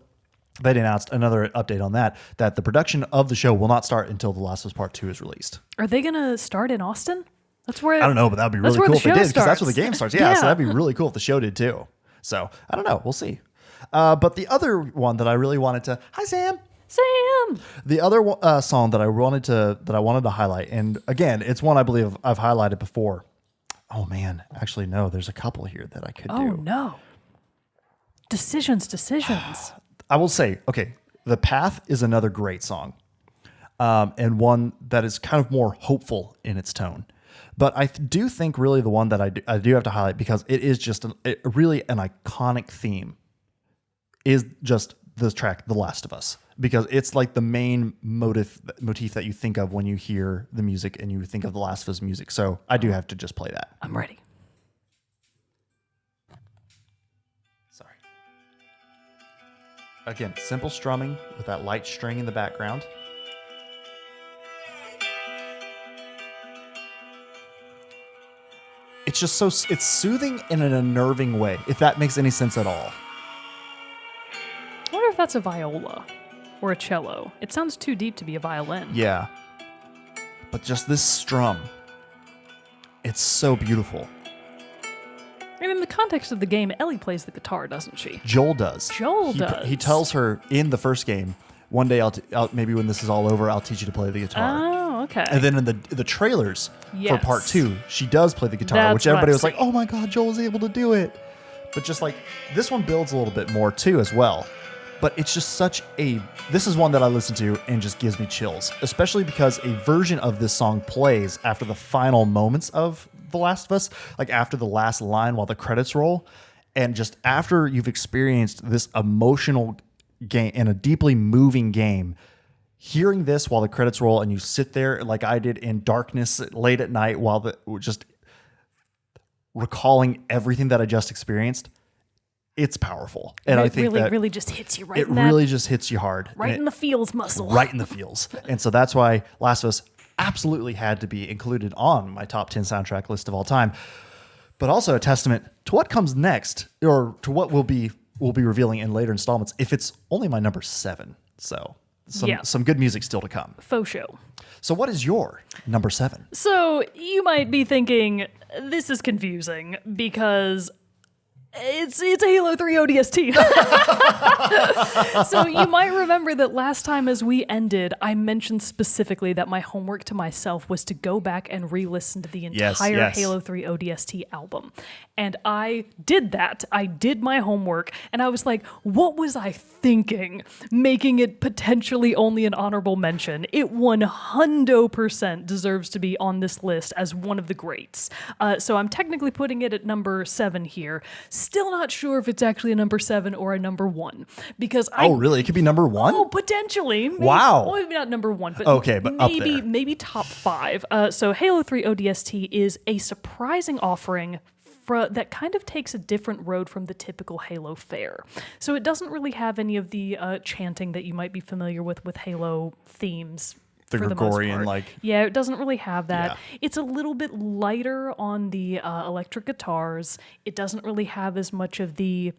they announced another update on that the production of the show will not start until The Last of Us Part 2 is released. Are they going to start in Austin? That's where I don't know, but that'd be really cool if they did, because that's where the game starts. Yeah, Yeah. so that'd be really cool if the show did too. So I don't know, we'll see. But the other one that I really wanted to, hi Sam. The other song that I wanted to highlight, and again, it's one I believe I've highlighted before. Oh man, actually no, there's a couple here that I could do. Oh no, decisions. I will say, okay, The Path is another great song, and one that is kind of more hopeful in its tone. But I do think really the one that I do have to highlight, because it is just really an iconic theme, is just this track, The Last of Us. Because it's like the main motif that you think of when you hear the music and you think of The Last of Us music. So I do have to just play that. I'm ready. Sorry. Again, simple strumming with that light string in the background. It's just it's soothing in an unnerving way, if that makes any sense at all. I wonder if that's a viola or a cello. It sounds too deep to be a violin. Yeah. But just this strum, it's so beautiful. And in the context of the game, Ellie plays the guitar, doesn't she? Joel does. He tells her in the first game, one day maybe when this is all over, I'll teach you to play the guitar. Oh, okay. And then in the trailers for Yes. Part 2, she does play the guitar, That's which what everybody I've was like, seen. oh my God, Joel's able to do it. but just like this one builds a little bit more too as well. But it's just this is one that I listen to and just gives me chills, especially because a version of this song plays after the final moments of The Last of Us, like after the last line while the credits roll. And just after you've experienced this emotional game and a deeply moving game, hearing this while the credits roll and you sit there like I did in darkness late at night while just recalling everything that I just experienced, it's powerful. And I think that really just hits you right it in that, really just hits you hard. right in the feels muscle. Right in the feels. And so that's why Last of Us absolutely had to be included on my top 10 soundtrack list of all time. But also a testament to what comes next, or to what we'll be revealing in later installments, if it's only my number 7. So some good music still to come. Faux show. So what is your number 7? So you might be thinking, this is confusing because it's a Halo 3 ODST. So you might remember that last time as we ended, I mentioned specifically that my homework to myself was to go back and re-listen to the entire Halo 3 ODST album. And I did that. I did my homework, and I was like, what was I thinking? Making it potentially only an honorable mention. It 100% deserves to be on this list as one of the greats. So I'm technically putting it at number 7 here. Still not sure if it's actually a number 7 or a number 1. Because Oh, really? It could be number 1? Oh, potentially. Maybe, wow. Well, maybe not number 1, but okay, but maybe top 5. So Halo 3 ODST is a surprising offering that kind of takes a different road from the typical Halo fare. So it doesn't really have any of the chanting that you might be familiar with Halo themes. The for Gregorian, the most part. Yeah, it doesn't really have that. Yeah. It's a little bit lighter on the electric guitars. It doesn't really have as much of the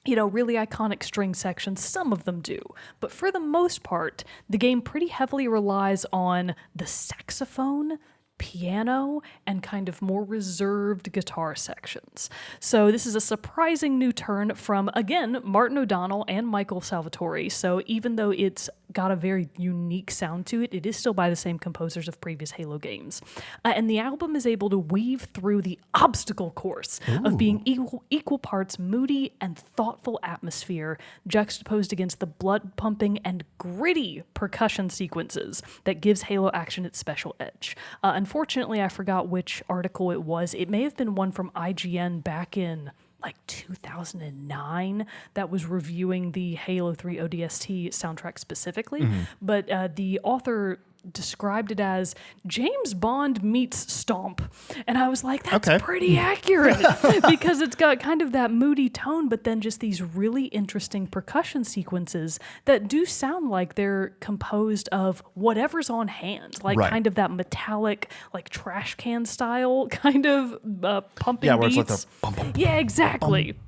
really iconic string sections. Some of them do. But for the most part, the game pretty heavily relies on the saxophone, piano, and kind of more reserved guitar sections. So this is a surprising new turn from, again, Martin O'Donnell and Michael Salvatore. So even though it's got a very unique sound to it, it is still by the same composers of previous Halo games. And the album is able to weave through the obstacle course of being equal parts moody and thoughtful atmosphere, juxtaposed against the blood-pumping and gritty percussion sequences that gives Halo action its special edge. Unfortunately, I forgot which article it was. It may have been one from IGN back in like 2009 that was reviewing the Halo 3 ODST soundtrack specifically. But the author described it as James Bond meets Stomp. And I was like, that's pretty accurate because it's got kind of that moody tone, but then just these really interesting percussion sequences that do sound like they're composed of whatever's on hand, like kind of that metallic, like trash can style kind of pumping beats. Where it's like the bum, bum, yeah, exactly. Bum.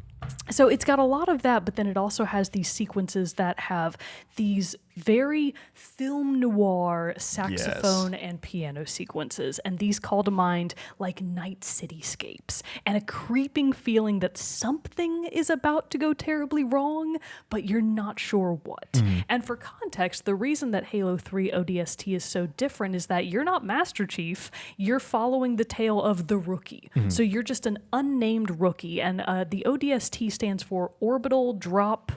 So it's got a lot of that, but then it also has these sequences that have these very film noir saxophone and piano sequences, and these call to mind like night cityscapes and a creeping feeling that something is about to go terribly wrong, but you're not sure what. And for context, the reason that Halo 3 ODST is so different is that you're not Master Chief, you're following the tale of the rookie. So you're just an unnamed rookie, and the ODST stands for Orbital Drop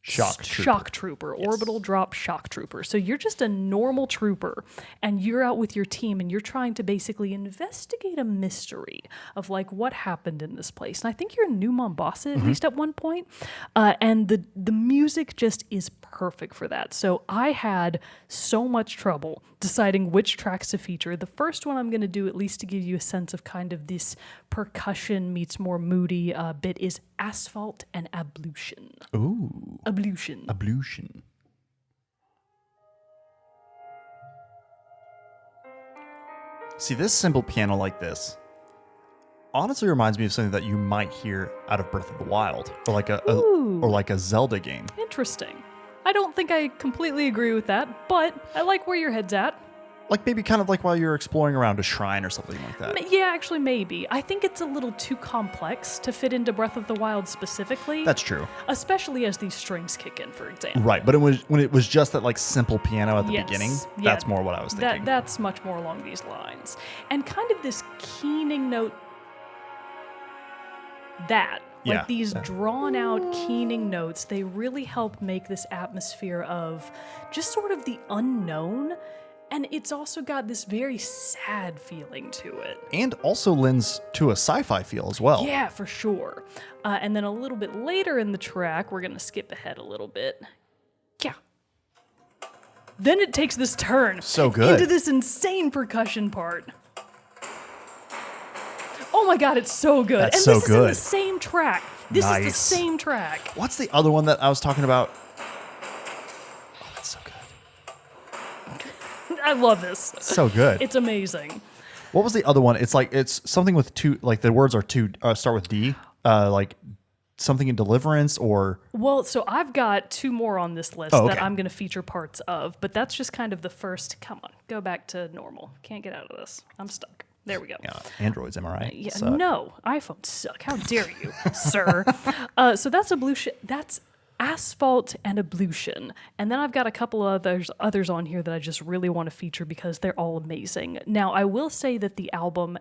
Shock Trooper. Yes. Orbital Drop Shock Trooper. So you're just a normal trooper, and you're out with your team, and you're trying to basically investigate a mystery of like what happened in this place. And I think you're in New Mombasa, at least at one point. And the music just is perfect for that. So I had so much trouble deciding which tracks to feature. The first one I'm going to do, at least to give you a sense of kind of this percussion meets more moody bit, is Asphalt and Ablution. Ooh. Ablution. See, this simple piano like this honestly reminds me of something that you might hear out of Breath of the Wild, or like a Zelda game. Interesting. I don't think I completely agree with that, but I like where your head's at. Like maybe kind of like while you're exploring around a shrine or something like that. Yeah, actually maybe. I think it's a little too complex to fit into Breath of the Wild specifically. That's true. Especially as these strings kick in, for example. Right, but when it was just that like simple piano at the beginning, that's more what I was thinking. That's much more along these lines. And kind of this keening note, that Yeah. Like these drawn out, keening notes, they really help make this atmosphere of just sort of the unknown. And it's also got this very sad feeling to it. And also lends to a sci-fi feel as well. Yeah, for sure. And then a little bit later in the track, we're going to skip ahead a little bit. Yeah. Then it takes this turn. So good. Into this insane percussion part. Oh my god, it's so good. That's and so this is good. in the same track. This is the Nice. same track. What's the other one that I was talking about? Oh, that's so good. I love this. So good. It's amazing. What was the other one? It's something with two, like the words are two, start with D, like something in deliverance or. Well, so I've got two more on this list Oh, that okay. I'm going to feature parts of, but that's just kind of the first. Come on, go back to normal. Can't get out of this. I'm stuck. There we go. Yeah, Androids, am I right? Yeah, Suck. no, iPhones suck. How dare you, sir? So that's Ablution. That's Asphalt and Ablution. And then I've got a couple of others on here that I just really want to feature because they're all amazing. Now, I will say that the album,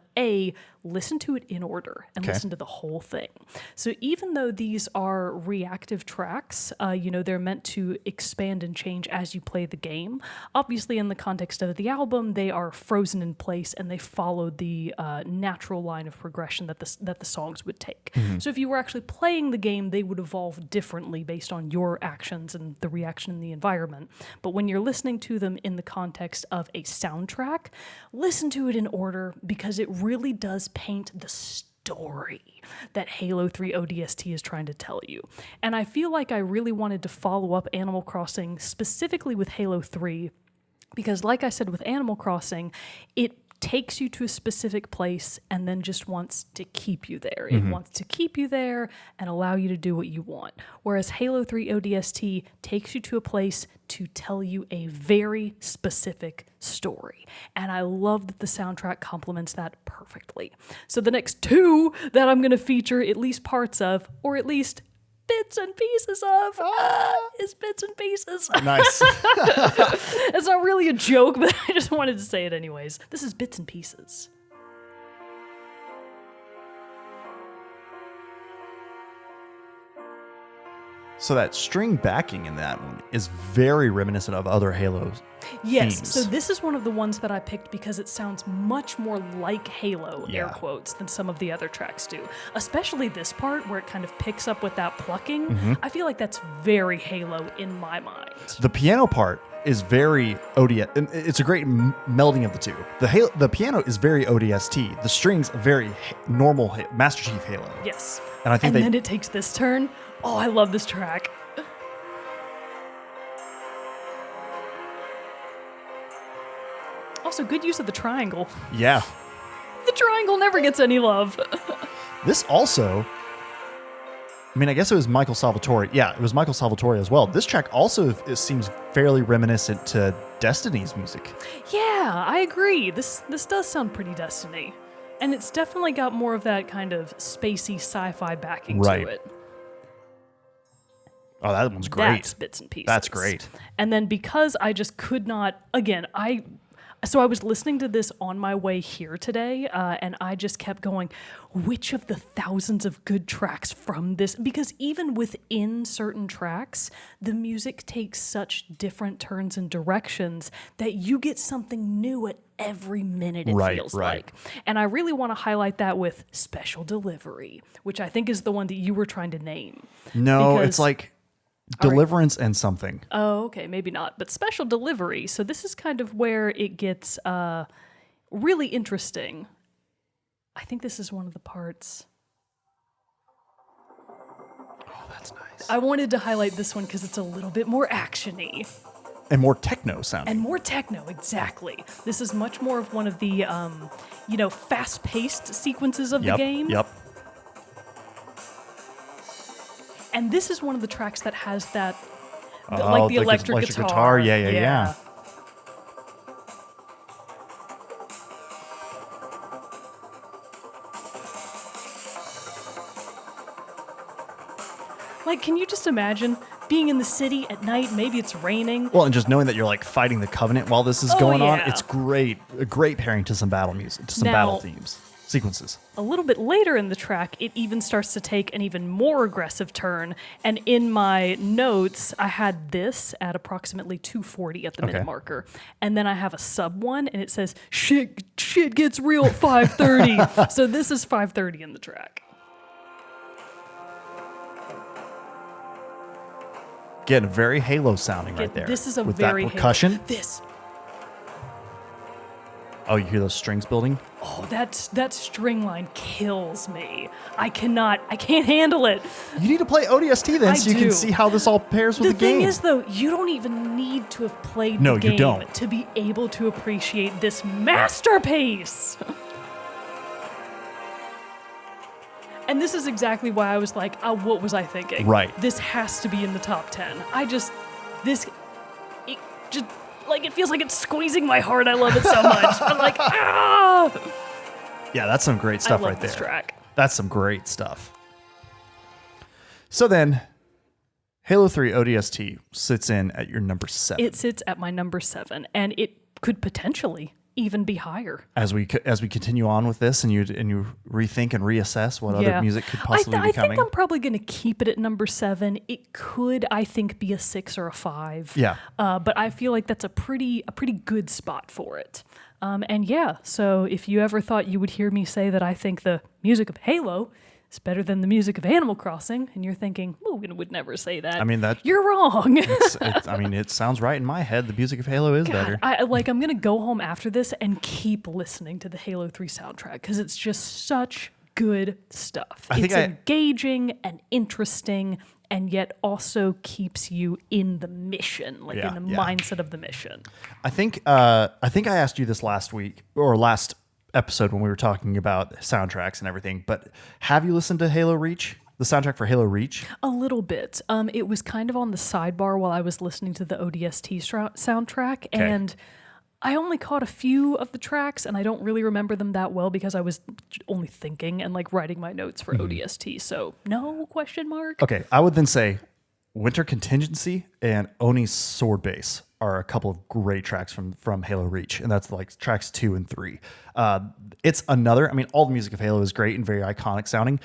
listen to it in order and listen to the whole thing. So even though these are reactive tracks, they're meant to expand and change as you play the game. Obviously, in the context of the album, they are frozen in place and they follow the natural line of progression that the songs would take. So if you were actually playing the game, they would evolve differently based on your actions and the reaction in the environment. But when you're listening to them in the context of a soundtrack, listen to it in order because it really does paint the story that Halo 3 ODST is trying to tell you. And I feel like I really wanted to follow up Animal Crossing specifically with Halo 3 because, like I said, with Animal Crossing, it takes you to a specific place and then just wants to keep you there. It wants to keep you there and allow you to do what you want. Whereas Halo 3 ODST takes you to a place to tell you a very specific story. And I love that the soundtrack complements that perfectly. So the next two that I'm going to feature at least parts of, or at least bits and pieces of, is bits and pieces. Nice. It's not really a joke, but I just wanted to say it anyways. This is bits and pieces. So that string backing in that one is very reminiscent of other Halos. Yes, themes. so this is one of the ones that I picked because it sounds much more like Halo, air quotes, than some of the other tracks do. Especially this part where it kind of picks up with that plucking. I feel like that's very Halo in my mind. The piano part is very ODS. And it's a great melding of the two. The piano is very ODST. The strings very normal Master Chief Halo. Yes. And I think then it takes this turn. Oh, I love this track. Also, good use of the triangle. Yeah. The triangle never gets any love. This also, I mean, I guess it was Michael Salvatore. Yeah, it was Michael Salvatore as well. This track also seems fairly reminiscent to Destiny's music. Yeah, I agree. This does sound pretty Destiny. And it's definitely got more of that kind of spacey sci-fi backing to it. Oh, that one's great. That's bits and pieces. That's great. And then because I just could not, again, so I was listening to this on my way here today, and I just kept going, which of the thousands of good tracks from this? Because even within certain tracks, the music takes such different turns and directions that you get something new at every minute, it feels like. And I really want to highlight that with Special Delivery, which I think is the one that you were trying to name. No, it's like Deliverance and something. Oh, okay, maybe not. But Special Delivery. So this is kind of where it gets really interesting. I think this is one of the parts. Oh, that's nice. I wanted to highlight this one because it's a little bit more action-y. And more techno sounding. And more techno, exactly. This is much more of one of the, fast-paced sequences of the game. Yep. And this is one of the tracks that has that, the electric guitar. Yeah. Like, can you just imagine being in the city at night? Maybe it's raining. Well, and just knowing that you're like fighting the Covenant while this is going on, yeah. it's great. A great pairing to some battle music, to some battle themes. sequences. A little bit later in the track, it even starts to take an even more aggressive turn. And in my notes, I had this at approximately 240 at the minute marker. And then I have a sub one, and it says, shit gets real at 530. So this is 530 in the track. Getting very Halo sounding right there. This is a with very that percussion. Halo. This. Oh, you hear those strings building? Oh, that string line kills me. I can't handle it. You need to play ODST then, so you can do. see how this all pairs with the game. The thing is, though, you don't even need to have played No, the game you don't. to be able to appreciate this masterpiece. And this is exactly why I was like, what was I thinking? Right. This has to be in the top 10. It feels like it's squeezing my heart. I love it so much. I'm like, ah! Yeah, that's some great stuff I love right there. this track. That's some great stuff. So then, Halo 3 ODST sits in at your number 7. It sits at my number 7, and it could potentially even be higher. As we continue on with this, and you rethink and reassess what other music could possibly be coming. I think I'm probably going to keep it at number 7. It could, I think, be a 6 or a 5. Yeah. But I feel like that's a pretty good spot for it. And yeah, so if you ever thought you would hear me say that I think the music of Halo is better than the music of Animal Crossing, and you're thinking, Mogan would never say that. I mean, you're wrong. It sounds right in my head. The music of Halo is better. I'm going to go home after this and keep listening to the Halo 3 soundtrack because it's just such good stuff. It's engaging and interesting, and yet also keeps you in the mission, in the mindset of the mission. I think I asked you this last week or last episode when we were talking about soundtracks and everything, but have you listened to Halo Reach? The soundtrack for Halo Reach? A little bit. It was kind of on the sidebar while I was listening to the ODST soundtrack, and I only caught a few of the tracks, and I don't really remember them that well because I was only thinking and writing my notes for ODST. So no question mark. Okay, I would then say Winter Contingency and Oni's Sword Base are a couple of great tracks from Halo Reach, and that's tracks 2 and 3. It's another, all the music of Halo is great and very iconic sounding.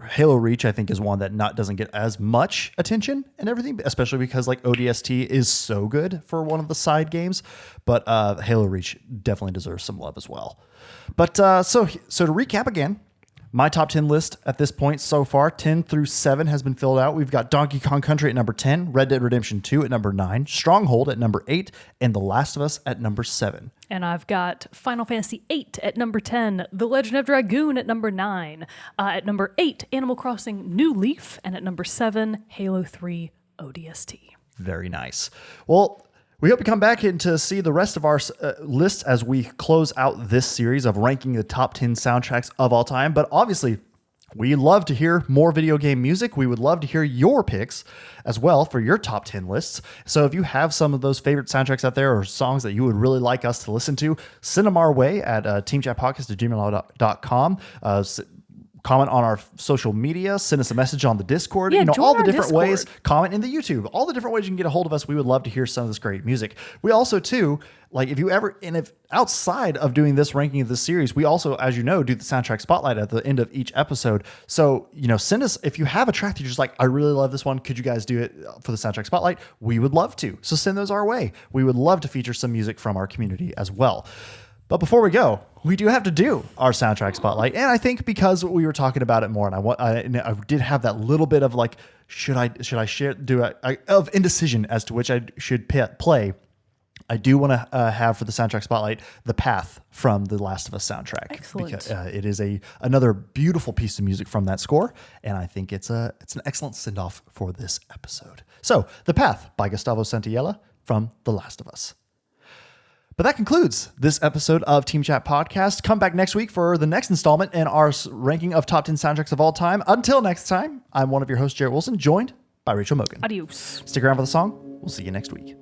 Halo Reach, I think, is one that doesn't get as much attention and everything, especially because ODST is so good for one of the side games. But Halo Reach definitely deserves some love as well. But so to recap again, my top 10 list at this point so far, 10 through 7 has been filled out. We've got Donkey Kong Country at number 10, Red Dead Redemption 2 at number 9, Stronghold at number 8, and The Last of Us at number 7. And I've got Final Fantasy 8 at number 10, The Legend of Dragoon at number 9, at number 8, Animal Crossing New Leaf, and at number 7, Halo 3 ODST. Very nice. Well, we hope you come back in to see the rest of our lists as we close out this series of ranking the top 10 soundtracks of all time. But obviously, we love to hear more video game music. We would love to hear your picks as well for your top 10 lists. So if you have some of those favorite soundtracks out there or songs that you would really like us to listen to, send them our way at teamchatpodcast@gmail.com. Comment on our social media, send us a message on the Discord, all the different ways, comment in the YouTube, all the different ways you can get a hold of us. We would love to hear some of this great music. We also too, if outside of doing this ranking of this series, we also, as you know, do the soundtrack spotlight at the end of each episode. So, send us, if you have a track that you're just like, I really love this one, could you guys do it for the soundtrack spotlight? We would love to. So send those our way. We would love to feature some music from our community as well. But before we go, we do have to do our soundtrack spotlight. And I think because we were talking about it more, and I did have that little bit of should I of indecision as to which I should play. I do want to have for the soundtrack spotlight The Path from the Last of Us soundtrack. Excellent. Because it is another beautiful piece of music from that score, and I think it's an excellent send-off for this episode. So, The Path by Gustavo Santaella from The Last of Us. But that concludes this episode of Team Chat Podcast. Come back next week for the next installment in our ranking of top 10 soundtracks of all time. Until next time, I'm one of your hosts, Jerrett Wilson, joined by Rachel Mogan. Adios. Stick around for the song. We'll see you next week.